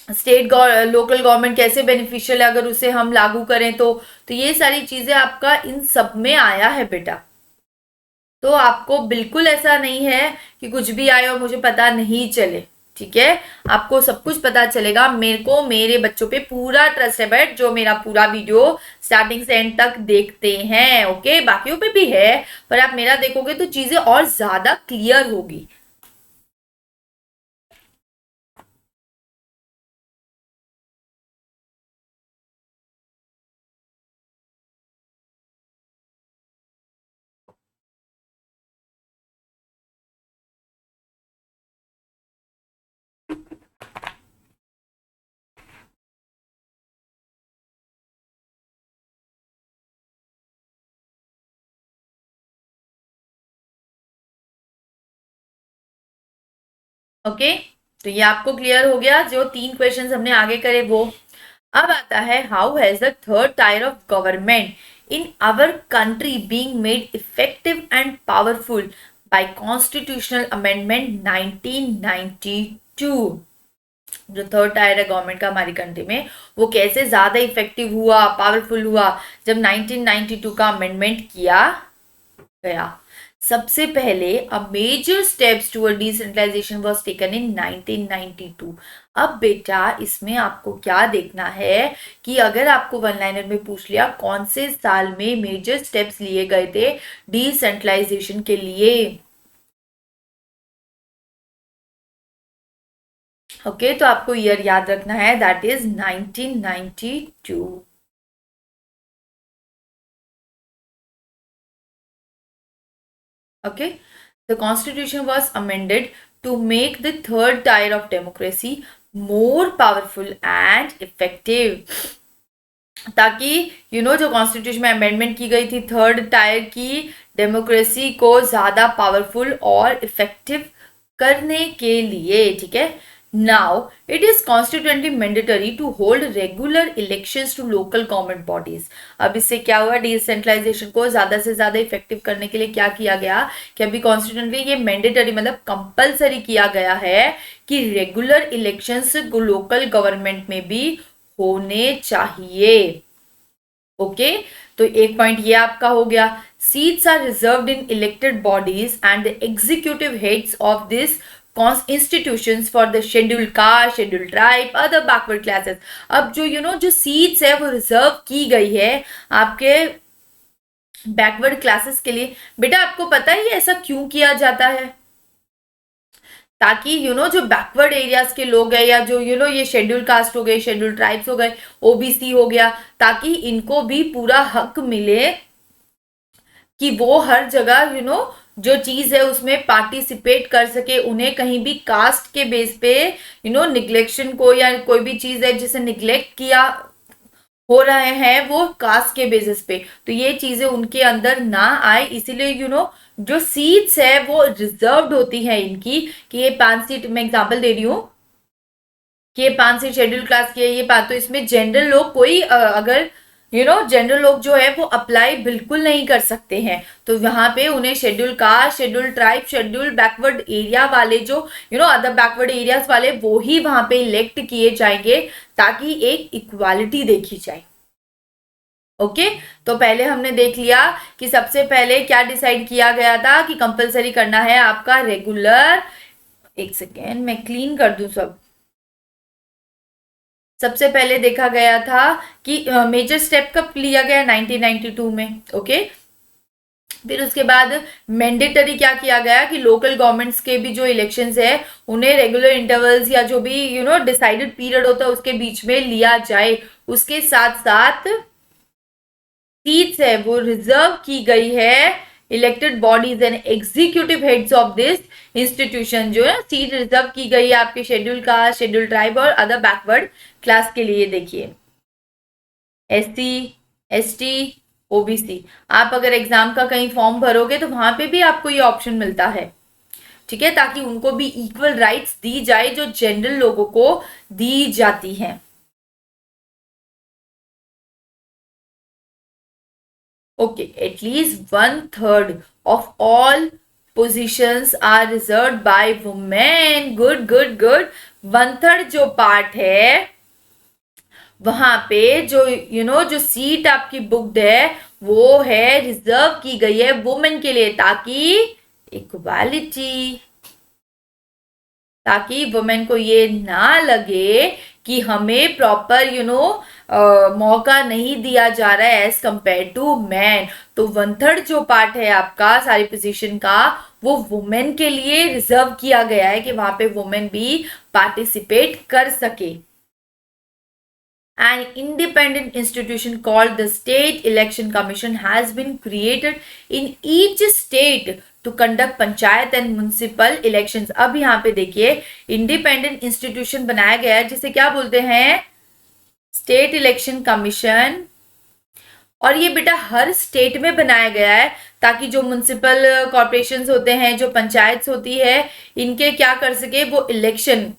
स्टेट लोकल गवर्नमेंट कैसे बेनिफिशियल है अगर उसे हम लागू करें तो ये सारी चीजें आपका इन सब में आया है बेटा। तो आपको बिल्कुल ऐसा नहीं है कि कुछ भी आए और मुझे पता नहीं चले, ठीक है, आपको सब कुछ पता चलेगा। मेरे को मेरे बच्चों पे पूरा ट्रस्ट है बट जो मेरा पूरा वीडियो स्टार्टिंग से एंड तक देखते हैं, ओके, बाकियों पे भी है पर आप मेरा देखोगे तो चीजें और ज्यादा क्लियर होगी। ओके, तो ये आपको क्लियर हो गया जो 3 क्वेश्चंस हमने आगे करे वो। अब आता है how has the third tier of government in our country being made effective and powerful by constitutional amendment 1992। जो थर्ड टायर है गवर्नमेंट का हमारी कंट्री में, वो कैसे ज्यादा इफेक्टिव हुआ, पावरफुल हुआ जब 1992 का अमेंडमेंट किया गया। सबसे पहले a major steps toward decentralisation was taken in 1992। अब बेटा इसमें आपको क्या देखना है कि अगर आपको वन लाइनर में पूछ लिया कौन से साल में मेजर स्टेप्स लिए गए थे डिसेंट्रलाइजेशन के लिए, ओके, तो आपको ईयर याद रखना है, that is 1992। Okay, the constitution was amended to make the third tier of democracy more powerful and effective, ताकि जो कॉन्स्टिट्यूशन में अमेंडमेंट की गई थी थर्ड टायर की डेमोक्रेसी को ज्यादा पावरफुल और इफेक्टिव करने के लिए, ठीक है। Now it is constitutionally mandatory to hold regular elections to local government bodies. अब इससे क्या हुआ, डिसेंट्रलाइजेशन को ज्यादा से ज्यादा इफेक्टिव करने के लिए क्या किया गया कि अभी कॉन्स्टिट्यूएंटली ये मैंडेटरी मतलब कंपलसरी किया गया है कि रेगुलर इलेक्शंस लोकल गवर्नमेंट में भी होने चाहिए, ओके। तो एक पॉइंट ये आपका हो गया। Seats are reserved in elected bodies and the executive heads of this institutions for the scheduled caste, scheduled tribe, other backward classes। अब जो जो सीट्स है वो रिजर्व की गई है आपके बैकवर्ड क्लासेस के लिए। बेटा आपको पता है ये ऐसा क्यों किया जाता है, ताकि जो बैकवर्ड एरियाज के लोग हैं या जो ये शेड्यूल कास्ट हो गए, शेड्यूल ट्राइब्स हो गए, ओबीसी हो गया, ताकि इनको भी पूरा हक मिले कि वो हर जगह जो चीज है उसमें पार्टिसिपेट कर सके, उन्हें कहीं भी कास्ट के बेस पे निग्लेक्शन को या कोई भी चीज है जिसे निग्लेक्ट किया हो रहे हैं वो कास्ट के बेसिस पे, तो ये चीजें उनके अंदर ना आए, इसीलिए जो सीट्स है वो रिजर्व्ड होती है इनकी कि ये 5 सीट, मैं एग्जांपल दे रही हूँ कि ये 5 सीट शेड्यूल क्लास की है, ये 5, तो इसमें जनरल लोग कोई अगर जनरल लोग जो है वो अप्लाई बिल्कुल नहीं कर सकते हैं, तो वहां पे उन्हें schedule caste, schedule tribe, schedule backward area वाले जो अदर बैकवर्ड एरियाज वाले वो ही वहां पे इलेक्ट किए जाएंगे ताकि एक इक्वालिटी देखी जाए, ओके। तो पहले हमने देख लिया कि सबसे पहले क्या डिसाइड किया गया था कि कंपलसरी करना है आपका रेगुलर, एक सेकेंड मैं क्लीन कर दूं सब। सबसे पहले देखा गया था कि मेजर स्टेप कब लिया गया 1992 में, ओके। फिर उसके बाद मैंडेटरी क्या किया गया कि लोकल गवर्नमेंट्स के भी जो इलेक्शंस है उन्हें रेगुलर इंटरवल्स या जो भी डिसाइडेड पीरियड होता है उसके बीच में लिया जाए, उसके साथ साथ सीट्स है वो रिजर्व की गई है elected bodies and executive heads of this institution, जो है सीट रिजर्व की गई है आपके शेड्यूल कास्ट, शेड्यूल ट्राइब और अदर बैकवर्ड क्लास के लिए। देखिए SC ST OBC, आप अगर एग्जाम का कहीं फॉर्म भरोगे तो वहां पे भी आपको ये ऑप्शन मिलता है, ठीक है, ताकि उनको भी इक्वल राइट्स दी जाए जो जनरल लोगों को दी जाती हैं। Okay, at least 1/3 of all positions are reserved by women. Good good good. 1/3 जो पार्ट है वहां पे जो जो सीट आपकी बुक्ड है वो है रिजर्व की गई है वुमेन के लिए, ताकि इक्वालिटी, ताकि वुमेन को ये ना लगे कि हमें प्रॉपर मौका नहीं दिया जा रहा है एज कंपेयर टू मैन। तो 1/3 जो पार्ट है आपका सारी पोजीशन का वो वुमेन के लिए रिजर्व किया गया है कि वहां पे वुमेन भी पार्टिसिपेट कर सके। An independent institution called the State Election Commission has been created in each state to conduct panchayat and municipal elections. अब यहाँ पे देखिए इंडिपेंडेंट इंस्टीट्यूशन बनाया गया है जिसे क्या बोलते हैं, स्टेट इलेक्शन कमीशन। और ये बेटा हर स्टेट में बनाया गया है ताकि जो म्युनिसिपल कॉर्पोरेशंस होते हैं, जो पंचायत होती है, इनके क्या कर सके वो इलेक्शन।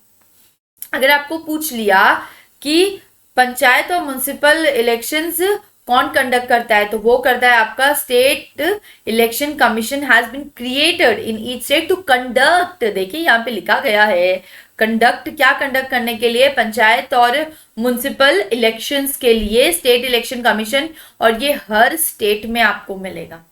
अगर आपको पूछ लिया कि पंचायत और म्युनिसिपल इलेक्शंस कौन कंडक्ट करता है, तो वो करता है आपका state election commission has been created in each state to conduct. देखिए यहाँ पे लिखा गया है कंडक्ट, क्या कंडक्ट करने के लिए, पंचायत और म्युनिसिपल इलेक्शंस के लिए स्टेट इलेक्शन कमीशन, और ये हर स्टेट में आपको मिलेगा।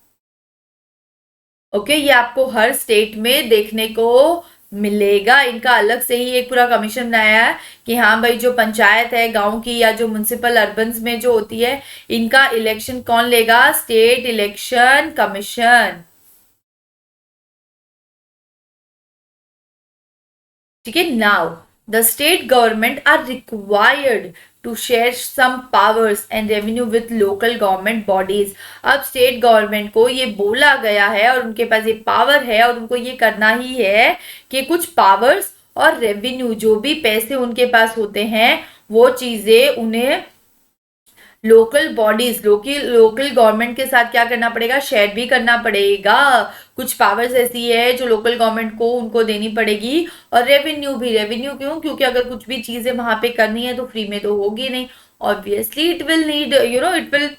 ओके, ये आपको हर स्टेट में देखने को मिलेगा। इनका अलग से ही एक पूरा कमीशन बनाया है कि हाँ भाई जो पंचायत है गांव की या जो म्युनिसिपल अर्बन्स में जो होती है, इनका इलेक्शन कौन लेगा, स्टेट इलेक्शन कमीशन। ठीक है, now the state government are required to share some powers and revenue with local government bodies. अब स्टेट गवर्नमेंट को ये बोला गया है और उनके पास ये पावर है और उनको ये करना ही है कि कुछ पावर्स और रेवेन्यू, जो भी पैसे उनके पास होते हैं वो चीजें उन्हें लोकल बॉडीज, लोकल गवर्नमेंट के साथ क्या करना पड़ेगा, शेयर भी करना पड़ेगा। कुछ पावर्स ऐसी है जो लोकल गवर्नमेंट को उनको देनी पड़ेगी, और रेवेन्यू भी। रेवेन्यू क्यों, क्योंकि अगर कुछ भी चीजें वहां पे करनी है तो फ्री में तो होगी नहीं, obviously it will need it will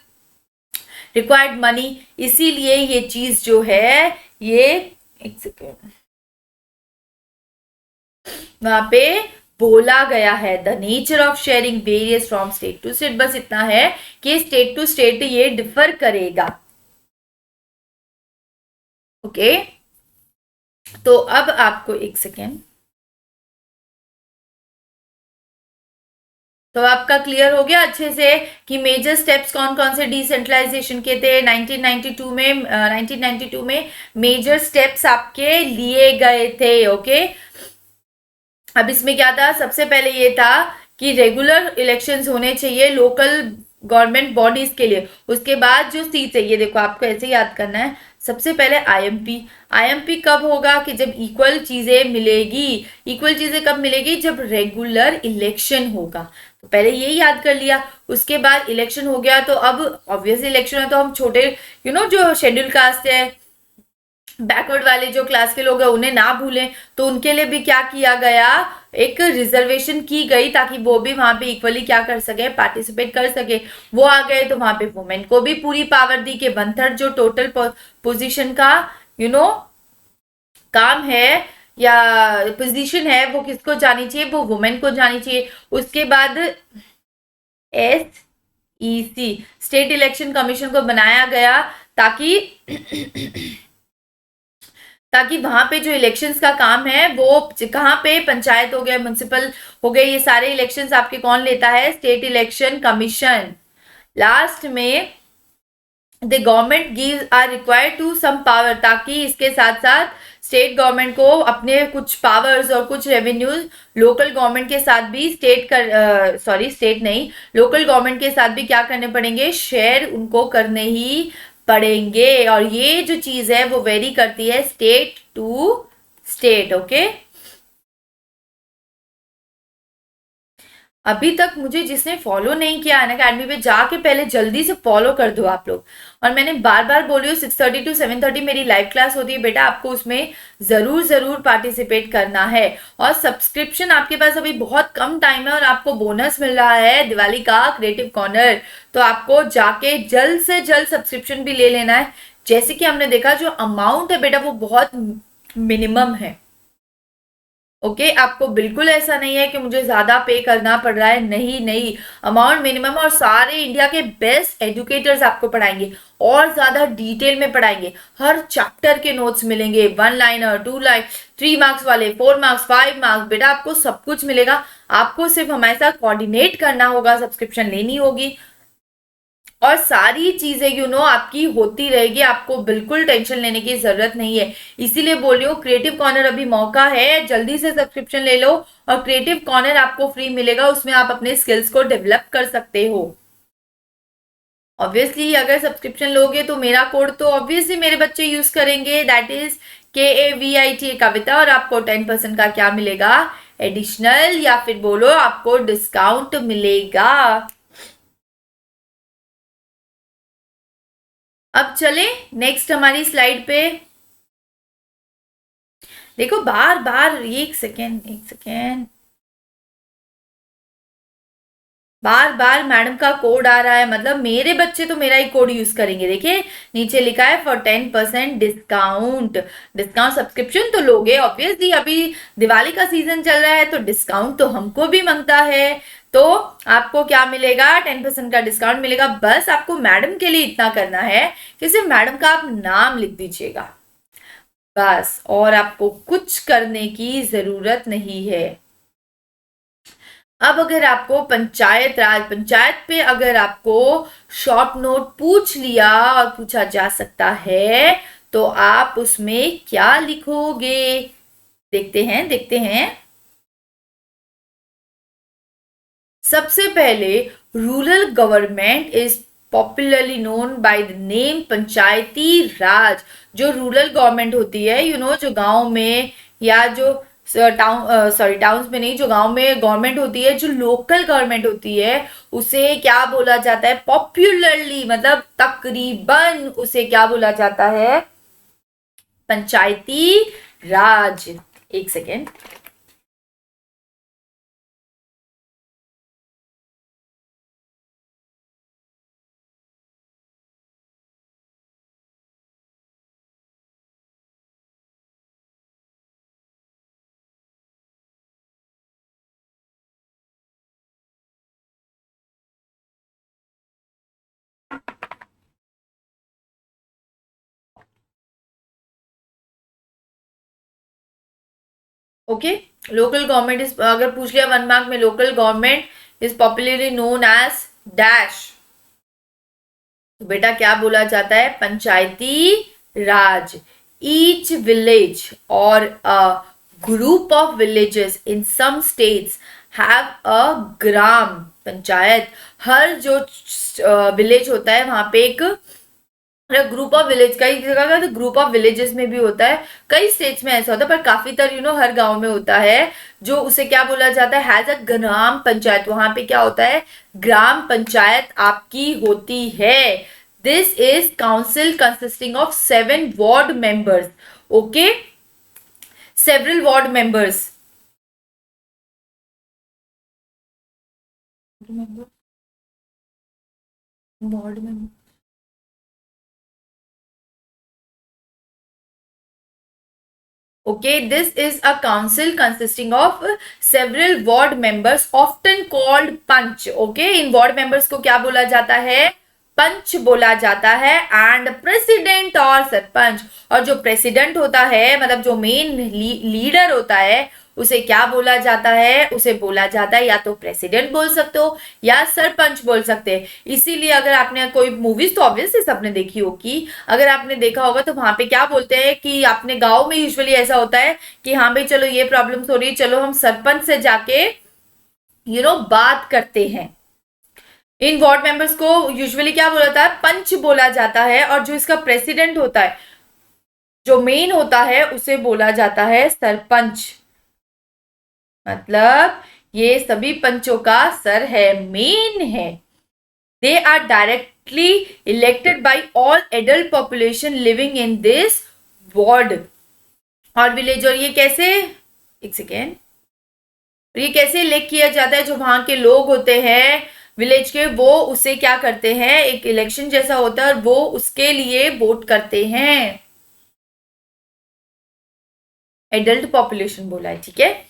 required money. इसीलिए ये चीज जो है ये एक सेकेंड वहां पे बोला गया है the nature of sharing varies from state to state. बस इतना है कि स्टेट टू स्टेट ये डिफर करेगा। ओके, तो अब आपको एक सेकेंड, तो आपका क्लियर हो गया अच्छे से कि मेजर स्टेप्स कौन कौन से डिसेंट्रलाइजेशन के थे 1992 में मेजर स्टेप्स आपके लिए गए थे। ओके, अब इसमें क्या था, सबसे पहले ये था कि रेगुलर इलेक्शंस होने चाहिए लोकल गवर्नमेंट बॉडीज के लिए। उसके बाद जो सीट है, ये देखो आपको ऐसे याद करना है, सबसे पहले आईएमपी कब होगा कि जब इक्वल चीजें मिलेगी। इक्वल चीजें कब मिलेगी, जब रेगुलर इलेक्शन होगा। तो पहले ये याद कर लिया। उसके बाद इलेक्शन हो गया तो अब ऑब्वियस इलेक्शन है तो हम छोटे जो शेड्यूल कास्ट है, बैकवर्ड वाले जो क्लास के लोग हैं उन्हें ना भूलें, तो उनके लिए भी क्या किया गया, एक रिजर्वेशन की गई ताकि वो भी वहां पे इक्वली क्या कर सके, पार्टिसिपेट कर सके। वो आ गए तो वहां पे वुमेन को भी पूरी पावर दी कि 1/3 जो टोटल पोजीशन का काम है या पोजीशन है वो किसको जानी चाहिए, वो वुमेन को जानी चाहिए। उसके बाद SEC स्टेट इलेक्शन कमीशन को बनाया गया ताकि वहां पे जो इलेक्शंस का काम है वो कहाँ पे, पंचायत हो गया, म्युनिसिपल हो गए, ये सारे इलेक्शंस आपके कौन लेता है, स्टेट इलेक्शन कमीशन। लास्ट में the government gives are required to some power, ताकि इसके साथ साथ स्टेट गवर्नमेंट को अपने कुछ पावर्स और कुछ रेवेन्यूज लोकल गवर्नमेंट के साथ भी स्टेट नहीं, लोकल गवर्नमेंट के साथ भी क्या करने पड़ेंगे, शेयर उनको करने ही पड़ेंगे। और ये जो चीज है वो वेरी करती है स्टेट टू स्टेट। ओके, अभी तक मुझे जिसने फॉलो नहीं किया है ना अकेडमी पे, जाके पहले जल्दी से फॉलो कर दो आप लोग। और मैंने बार बार बोली हूँ 6:30 to 7:30 मेरी लाइव क्लास होती है बेटा, आपको उसमें जरूर जरूर पार्टिसिपेट करना है। और सब्सक्रिप्शन आपके पास अभी बहुत कम टाइम है और आपको बोनस मिल रहा है दिवाली का क्रिएटिव कॉर्नर, तो आपको जाके जल्द से जल्द सब्सक्रिप्शन भी ले लेना है। जैसे कि हमने देखा जो अमाउंट है बेटा वो बहुत मिनिमम है। ओके आपको बिल्कुल ऐसा नहीं है कि मुझे ज्यादा पे करना पड़ रहा है, नहीं नहीं, अमाउंट मिनिमम। और सारे इंडिया के बेस्ट एजुकेटर्स आपको पढ़ाएंगे और ज्यादा डिटेल में पढ़ाएंगे। हर चैप्टर के नोट्स मिलेंगे, 1 लाइनर 2 लाइन 3 मार्क्स वाले, 4 मार्क्स 5 मार्क्स, बेटा आपको सब कुछ मिलेगा। आपको सिर्फ हमारे साथ कोऑर्डिनेट करना होगा, सब्सक्रिप्शन लेनी होगी और सारी चीजें आपकी होती रहेगी, आपको बिल्कुल टेंशन लेने की जरूरत नहीं है। इसीलिए बोल रही हूँ क्रिएटिव कॉर्नर अभी मौका है, जल्दी से सब्सक्रिप्शन ले लो और क्रिएटिव कॉर्नर आपको फ्री मिलेगा, उसमें आप अपने स्किल्स को डेवलप कर सकते हो। ऑब्वियसली अगर सब्सक्रिप्शन लोगे तो मेरा कोड तो ऑब्वियसली मेरे बच्चे यूज करेंगे, दैट इज KAVIT कविता, और आपको 10% का क्या मिलेगा, एडिशनल, या फिर बोलो आपको डिस्काउंट मिलेगा। अब चले नेक्स्ट हमारी स्लाइड पे। देखो बार बार, एक सेकेंड, बार बार मैडम का कोड आ रहा है, मतलब मेरे बच्चे तो मेरा ही कोड यूज करेंगे। देखिए नीचे लिखा है फॉर 10% डिस्काउंट। डिस्काउंट सब्सक्रिप्शन तो लोगे ऑब्वियसली, अभी दिवाली का सीजन चल रहा है तो डिस्काउंट तो हमको भी मांगता है। तो आपको क्या मिलेगा, 10% का डिस्काउंट मिलेगा। बस आपको मैडम के लिए इतना करना है कि सिर्फ मैडम का आप नाम लिख दीजिएगा बस, और आपको कुछ करने की जरूरत नहीं है। अब अगर आपको पंचायत राज, पंचायत पे अगर आपको शॉर्ट नोट पूछ लिया और पूछा जा सकता है तो आप उसमें क्या लिखोगे, देखते हैं। सबसे पहले rural government is popularly known by the name Panchayati Raj. जो रूरल गवर्नमेंट होती है जो गांव में या जो टाउन्स में नहीं, जो गांव में गवर्नमेंट होती है, जो लोकल गवर्नमेंट होती है, उसे क्या बोला जाता है, पॉपुलरली मतलब तकरीबन उसे क्या बोला जाता है, पंचायती राज। एक second, okay. Local government is, अगर पूछ लिया 1 मार्क में, local government is popularly known as dash, तो बेटा क्या बोला जाता है, पंचायती राज। ईच विलेज और a group of villages in some states have a Gram Panchayat. हर जो विलेज होता है वहां पे एक ग्रुप ऑफ विलेज, कई जगह का तो ग्रुप ऑफ विलेजेस में भी होता है, कई स्टेट्स में ऐसा होता है, पर काफी तर हर गांव में होता है, जो उसे क्या बोला जाता है, हैज अ ग्राम पंचायत। वहां पे क्या होता है, ग्राम पंचायत आपकी होती है। This is council consisting of 7 ward members. Okay, several ward members, ward member, Okay, this is a council consisting of several ward members, often called punch. Okay, in ward members को क्या बोला जाता है, पंच बोला जाता है। एंड प्रेसिडेंट और सरपंच, और जो प्रेसिडेंट होता है मतलब जो मेन लीडर होता है उसे क्या बोला जाता है? उसे बोला जाता है या तो प्रेसिडेंट बोल सकते हो या सरपंच बोल सकते हैं। इसीलिए अगर आपने कोई मूवीज तो ऑब्वियसली सबने देखी होगी, अगर आपने देखा होगा तो वहां पे क्या बोलते हैं कि अपने गांव में यूजुअली ऐसा होता है कि हाँ भाई चलो ये प्रॉब्लम हो रही है, चलो हम सरपंच से जाके बात करते हैं। इन वार्ड मेंबर्स को यूजुअली क्या बोला जाता है? पंच बोला जाता है। और जो इसका प्रेसिडेंट होता है, जो मेन होता है, उसे बोला जाता है सरपंच। मतलब ये सभी पंचों का सर है, मेन है। They are directly elected by all adult population living in this ward और विलेज। और ये कैसे, एक सेकेंड, ये कैसे इलेक्ट किया जाता है? जो वहां के लोग होते हैं विलेज के, वो उसे क्या करते हैं, एक इलेक्शन जैसा होता है और वो उसके लिए वोट करते हैं। एडल्ट पॉपुलेशन बोला है, ठीक है।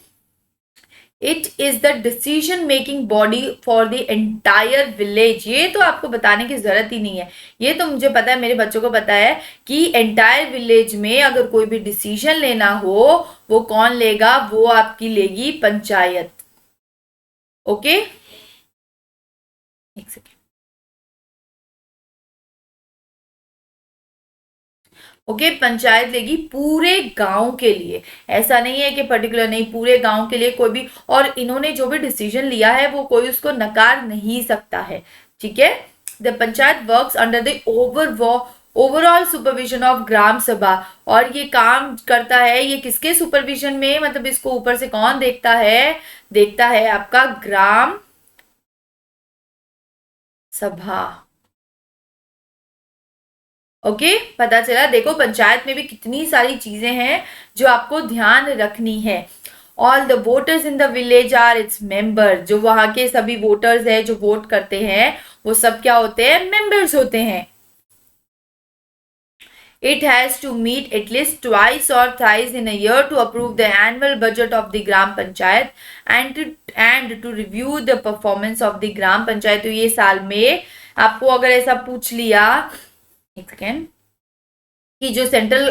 It is the decision making body for the entire village. ये तो आपको बताने की जरूरत ही नहीं है, ये तो मुझे पता है, मेरे बच्चों को पता है कि एंटायर विलेज में अगर कोई भी डिसीजन लेना हो वो कौन लेगा? वो आपकी लेगी पंचायत। ओके, एक सेकेंड। ओके, पंचायत लेगी पूरे गांव के लिए। ऐसा नहीं है कि पर्टिकुलर नहीं, पूरे गांव के लिए कोई भी। और इन्होंने जो भी डिसीजन लिया है वो कोई उसको नकार नहीं सकता है, ठीक है। The panchayat works under the overall supervision of Gram Sabha. और ये काम करता है, ये किसके सुपरविजन में? मतलब इसको ऊपर से कौन देखता है? देखता है आपका ग्राम सभा। ओके, पता चला। देखो पंचायत में भी कितनी सारी चीजें हैं जो आपको ध्यान रखनी है। All the voters in the village are its member. जो वहां के सभी वोटर्स है जो वोट करते हैं वो सब क्या होते हैं? मेंबर्स होते हैं। It has to meet at least twice or thrice in a year to approve the annual budget of the Gram Panchayat and to review the performance of the Gram Panchayat। तो ये साल में आपको अगर ऐसा पूछ लिया, एक सेकेंड, कि जो सेंट्रल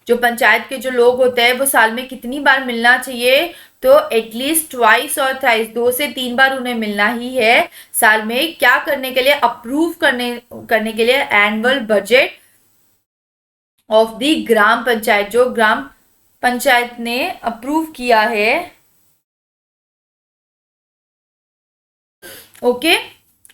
जो पंचायत के जो लोग होते हैं वो साल में कितनी बार मिलना चाहिए? तो एटलीस्ट ट्वाइस और थ्राइस, 2 से 3 बार उन्हें मिलना ही है साल में। क्या करने के लिए? अप्रूव करने के लिए annual budget of the Gram Panchayat. जो ग्राम पंचायत ने अप्रूव किया है, ओके,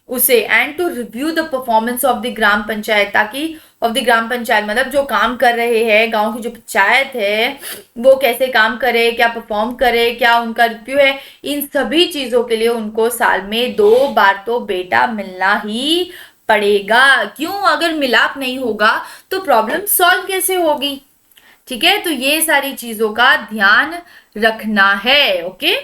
उसे। And to review the performance of the Gram Panchayat, ताकि ऑफ द ग्राम पंचायत मतलब जो काम कर रहे हैं गांव की जो पंचायत है वो कैसे काम करे, क्या परफॉर्म करे, क्या उनका रिव्यू है। इन सभी चीजों के लिए उनको साल में 2 बार तो बेटा मिलना ही पड़ेगा। क्यों? अगर मिलाप नहीं होगा तो प्रॉब्लम सॉल्व कैसे होगी? ठीक है, तो ये सारी चीजों का ध्यान रखना है। ओके,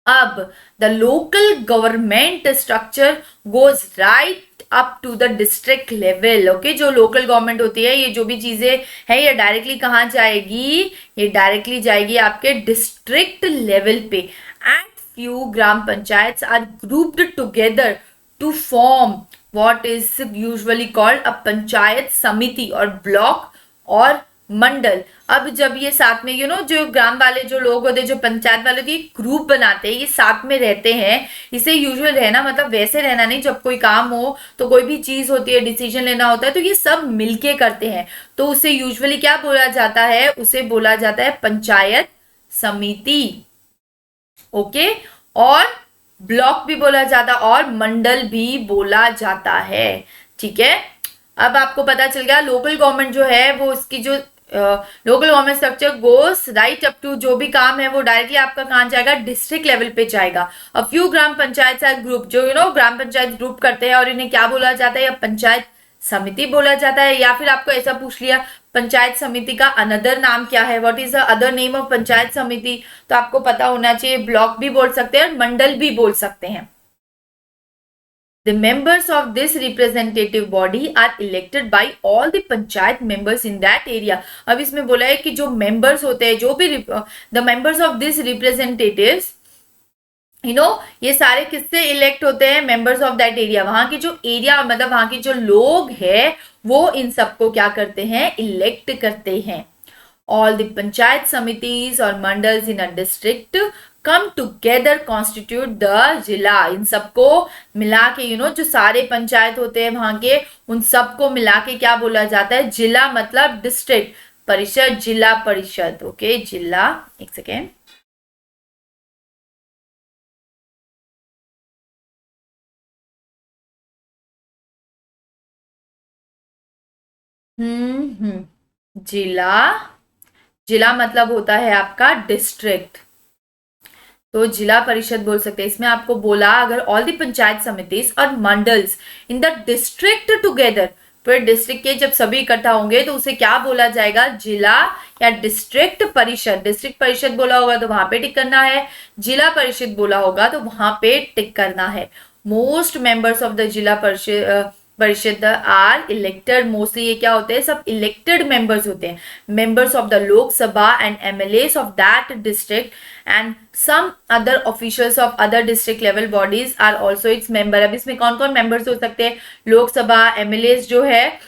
अब the local government structure goes right up to the district level. Okay, जो लोकल गवर्नमेंट होती है, ये जो भी चीजें है, ये डायरेक्टली कहाँ जाएगी? ये डायरेक्टली जाएगी आपके डिस्ट्रिक्ट लेवल पे। And few gram panchayat are grouped together to form what is usually called a panchayat samiti और ब्लॉक और मंडल। अब जब ये साथ में जो ग्राम वाले जो लोग होते हैं, जो पंचायत वाले के ग्रुप बनाते हैं, ये साथ में रहते हैं। इसे यूजुअल रहना मतलब वैसे रहना नहीं, जब कोई काम हो तो कोई भी चीज होती है, डिसीजन लेना होता है, तो ये सब मिलके करते हैं। तो उसे यूजुअली क्या बोला जाता है? उसे बोला जाता है पंचायत समिति। ओके, और ब्लॉक भी बोला जाता और मंडल भी बोला जाता है, ठीक है। अब आपको पता चल गया लोकल गवर्नमेंट जो है वो उसकी जो local government structure goes right up to, जो भी काम है वो डायरेक्टली आपका कहाँ जाएगा? डिस्ट्रिक्ट लेवल पे जाएगा। अ फ्यू ग्राम पंचायत ग्रुप, जो ग्राम पंचायत ग्रुप करते हैं और इन्हें क्या बोला जाता है? या पंचायत समिति बोला जाता है। या फिर आपको ऐसा पूछ लिया पंचायत समिति का अनदर नाम क्या है? What is the other name of panchayat समिति? तो आपको पता होना चाहिए, ब्लॉक भी बोल सकते हैं और मंडल भी बोल सकते हैं। The members of this representative body are elected by all the panchayat members in that area। अब इसमें बोला है कि जो members होते हैं, जो भी the members of this representatives, ये सारे किससे इलेक्ट होते हैं? Members of that area. वहां की जो एरिया मतलब वहां के जो लोग हैं वो इन सबको क्या करते हैं? इलेक्ट करते हैं। ऑल द पंचायत समितिस और mandals in a district come together constitute the Zila. इन सबको मिला के जो सारे पंचायत होते हैं वहां के, उन सबको मिला के क्या बोला जाता है? जिला मतलब डिस्ट्रिक्ट, परिषद जिला परिषद। ओके, जिला। एक सेकेंड। जिला, जिला मतलब होता है आपका डिस्ट्रिक्ट, तो जिला परिषद बोल सकते हैं। इसमें आपको बोला अगर ऑल द पंचायत समितिस और mandals in the district together, फिर डिस्ट्रिक्ट के जब सभी इकट्ठा होंगे तो उसे क्या बोला जाएगा? जिला या डिस्ट्रिक्ट परिषद। डिस्ट्रिक्ट परिषद बोला होगा तो वहां पे टिक करना है, जिला परिषद बोला होगा तो वहां पे टिक करना है। मोस्ट मेंबर्स ऑफ द जिला परिषद आर इलेक्टेड। मोस्टली ये क्या होते हैं? सब इलेक्टेड मेंबर्स होते हैं, members of the Lok Sabha and MLAs of that district and some other officials of other district level bodies are also its member. अब इसमें कौन कौन मेंबर्स हो सकते हैं? लोकसभा, एमएलएस जो है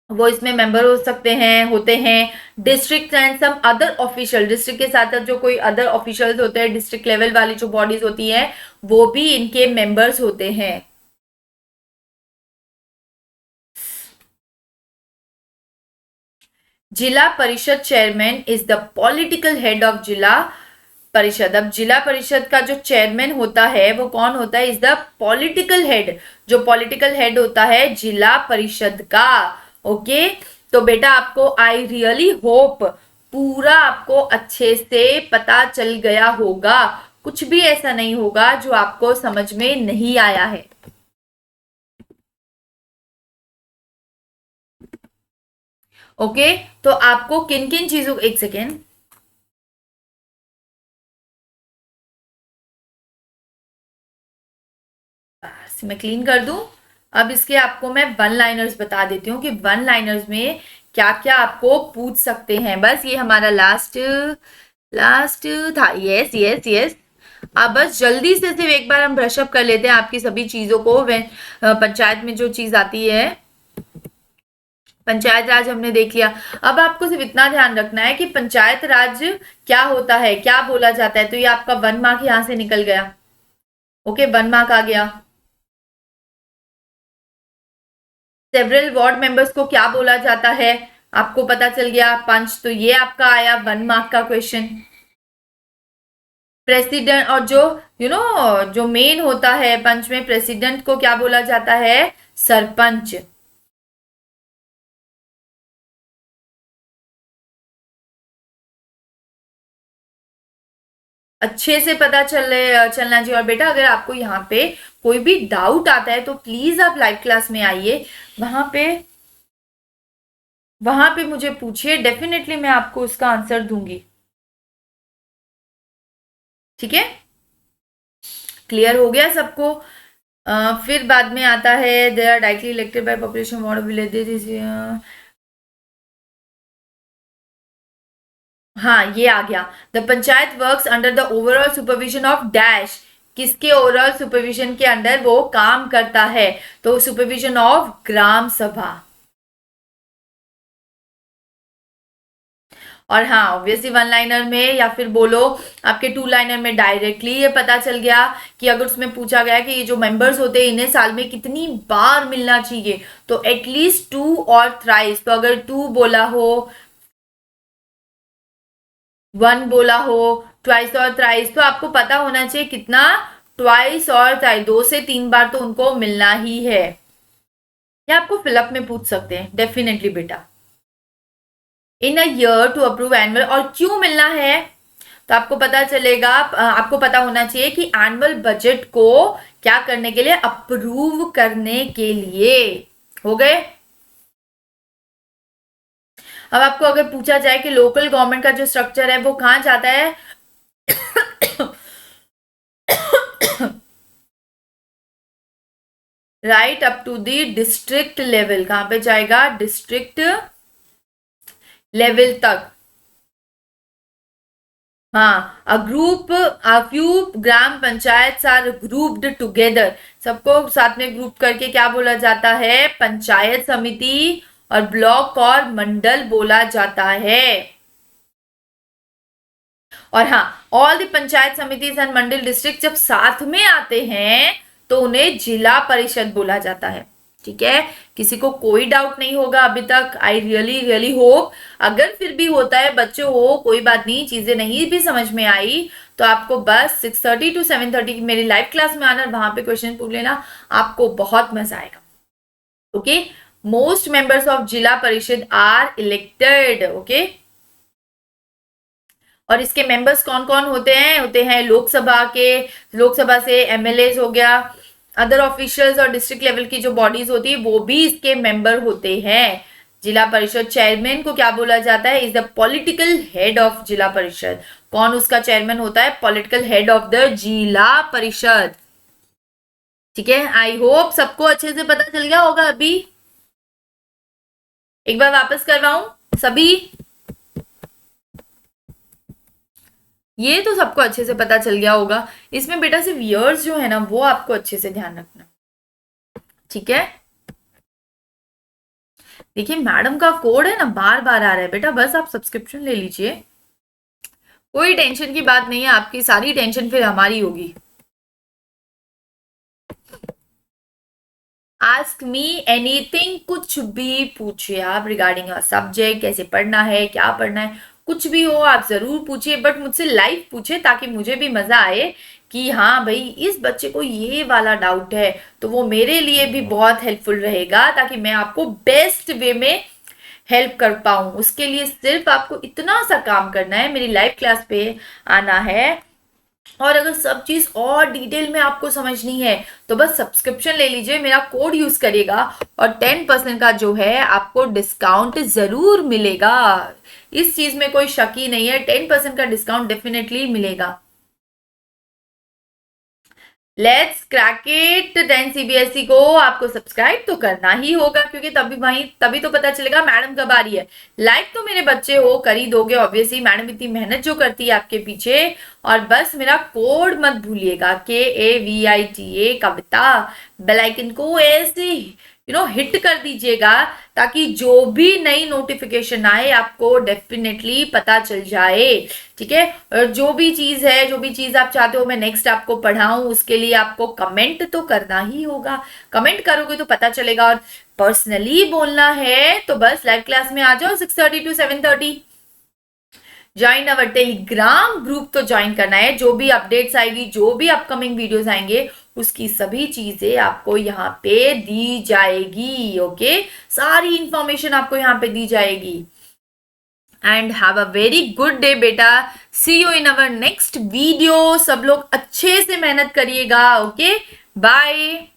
वो इसमें मेंबर हो सकते हैं, होते हैं। District and some other official, district के साथ जो कोई अदर ऑफिशियल्स होते हैं, डिस्ट्रिक्ट लेवल वाली जो बॉडीज होती हैं वो भी इनके मेंबर्स होते हैं। जिला परिषद chairman is the political head of जिला परिषद। अब जिला परिषद का जो चेयरमैन होता है वो कौन होता है? इज द पॉलिटिकल हेड, जो पॉलिटिकल हेड होता है जिला परिषद का। ओके, तो बेटा आपको आई रियली होप पूरा आपको अच्छे से पता चल गया होगा, कुछ भी ऐसा नहीं होगा जो आपको समझ में नहीं आया है। ओके, तो आपको किन किन चीजों, एक सेकेंड, मैं क्लीन कर दूं। अब इसके आपको मैं वन लाइनर्स बता देती हूँ कि वन लाइनर्स में क्या क्या आपको पूछ सकते हैं। बस ये हमारा लास्ट लास्ट था। Yes yes yes. अब बस जल्दी से सिर्फ एक बार हम ब्रशअप कर लेते हैं आपकी सभी चीजों को। पंचायत में जो चीज आती है, पंचायत राज हमने देख लिया। अब आपको सिर्फ इतना ध्यान रखना है कि पंचायत राज क्या होता है, क्या बोला जाता है। तो ये आपका 1 मार्क यहां से निकल गया। ओके, 1 मार्क आ गया। सेवरल वार्ड मेंबर्स को क्या बोला जाता है आपको पता चल गया, पंच। तो ये आपका आया 1 मार्क का क्वेश्चन। प्रेसिडेंट और जो जो मेन होता है पंच में, प्रेसिडेंट को क्या बोला जाता है? सरपंच। अच्छे से पता चलना चाहिए। और बेटा अगर आपको यहाँ पे कोई भी डाउट आता है तो प्लीज आप लाइव क्लास में आइए, वहां पे मुझे पूछिए, डेफिनेटली मैं आपको उसका आंसर दूंगी। ठीक है, क्लियर हो गया सबको? फिर बाद में आता है they are directly elected by population ward of villages. हाँ, ये आ गया। The panchayat works under the overall supervision of dash. किसके ओवरऑल सुपरविजन के अंडर वो काम करता है? तो सुपरविजन ऑफ ग्राम सभा। और हाँ, ऑब्वियसली 1 लाइनर में या फिर बोलो आपके 2 लाइनर में डायरेक्टली ये पता चल गया कि अगर उसमें पूछा गया कि ये जो मेंबर्स होते हैं इन्हें साल में कितनी बार मिलना चाहिए, तो एटलीस्ट 2 और थ्राइस। तो अगर 2 बोला हो, 1 बोला हो, ट्वाइस और थ्राइस, तो आपको पता होना चाहिए कितना? ट्वाइस और थ्राइस, 2 से 3 बार तो उनको मिलना ही है। या आपको फिलअप में पूछ सकते हैं डेफिनेटली बेटा। In a year to approve annual, और क्यों मिलना है तो आपको पता चलेगा, आपको पता होना चाहिए कि एनुअल बजट को क्या करने के लिए? अप्रूव करने के लिए। हो गए? अब आपको अगर पूछा जाए कि लोकल गवर्नमेंट का जो स्ट्रक्चर है वो कहां जाता है right up to the district level. कहां पे जाएगा? डिस्ट्रिक्ट लेवल तक। हाँ, a few gram panchayat are grouped together. सबको साथ में ग्रुप करके क्या बोला जाता है? पंचायत समिति। और ब्लॉक और मंडल बोला जाता है। और हाँ, all the panchayat samitis and mandal district जब साथ में आते हैं तो उन्हें जिला परिषद बोला जाता है। ठीक है, किसी को कोई डाउट नहीं होगा अभी तक। I really really hope. अगर फिर भी होता है बच्चों हो, कोई बात नहीं, चीजें नहीं भी समझ में आई तो आपको बस 6:30 to 7:30 की मेरी लाइव क्लास में आना, वहां पे क्वेश्चन पूछ लेना, आपको बहुत मजा आएगा। ओके, मोस्ट मेंबर्स ऑफ जिला परिषद आर इलेक्टेड। ओके, और इसके मेंबर्स कौन कौन होते हैं लोकसभा से एमएलए हो गया, अदर ऑफिशियल्स और डिस्ट्रिक्ट लेवल की जो बॉडीज होती है वो भी इसके मेंबर होते हैं। जिला परिषद चेयरमैन को क्या बोला जाता है? Is the political head of जिला परिषद। कौन उसका चेयरमैन होता है? पॉलिटिकल हेड ऑफ द जिला परिषद। ठीक है, आई होप सबको अच्छे से पता चल गया होगा। अभी एक बार वापस करवाऊं सभी, ये तो सबको अच्छे से पता चल गया होगा। इसमें बेटा सिर्फ ईयर्स जो है ना वो आपको अच्छे से ध्यान रखना। ठीक है, देखिए मैडम का कोड है ना बार बार आ रहा है बेटा, बस आप सब्सक्रिप्शन ले लीजिए, कोई टेंशन की बात नहीं है। आपकी सारी टेंशन फिर हमारी होगी। आस्क मी एनीथिंग, कुछ भी पूछिए आप रिगार्डिंग सब्जेक्ट, कैसे पढ़ना है, क्या पढ़ना है, कुछ भी हो आप जरूर पूछिए, बट मुझसे लाइव पूछिए ताकि मुझे भी मजा आए कि हाँ भाई इस बच्चे को ये वाला डाउट है, तो वो मेरे लिए भी बहुत हेल्पफुल रहेगा ताकि मैं आपको बेस्ट वे में हेल्प कर पाऊं। उसके लिए सिर्फ आपको इतना सा काम करना है, मेरी लाइव क्लास पे आना है, और अगर सब चीज और डिटेल में आपको समझनी है तो बस सब्सक्रिप्शन ले लीजिए, मेरा कोड यूज करिएगा और 10% का जो है आपको डिस्काउंट जरूर मिलेगा। इस चीज में कोई शक ही नहीं है, 10% का डिस्काउंट डेफिनेटली मिलेगा। Let's crack it. 10 सीबीएसई को आपको सब्सक्राइब तो करना ही होगा, क्योंकि तभी तो पता चलेगा मैडम कब आ रही है। लाइक तो मेरे बच्चे हो कर ही दोगे ऑब्वियसली, मैडम इतनी मेहनत जो करती है आपके पीछे। और बस मेरा कोड मत भूलिएगा, KAVITA कविता। बेल आइकन को ऐसे हिट कर दीजिएगा ताकि जो भी नई नोटिफिकेशन आए आपको डेफिनेटली पता चल जाए। ठीक है, और जो भी चीज आप चाहते हो मैं नेक्स्ट आपको पढ़ाऊं, उसके लिए आपको कमेंट तो करना ही होगा। कमेंट करोगे तो पता चलेगा, और पर्सनली बोलना है तो बस लाइव क्लास में आ जाओ 6:30 to 7:30। Join our Telegram group तो ज्वाइन करना है, जो भी अपडेट्स आएगी, जो भी अपकमिंग वीडियोस आएंगे उसकी सभी चीजें आपको यहाँ पे दी जाएगी। ओके, सारी इंफॉर्मेशन आपको यहाँ पे दी जाएगी। And have a very good day बेटा, see you in our next video. सब लोग अच्छे से मेहनत करिएगा। Okay, bye.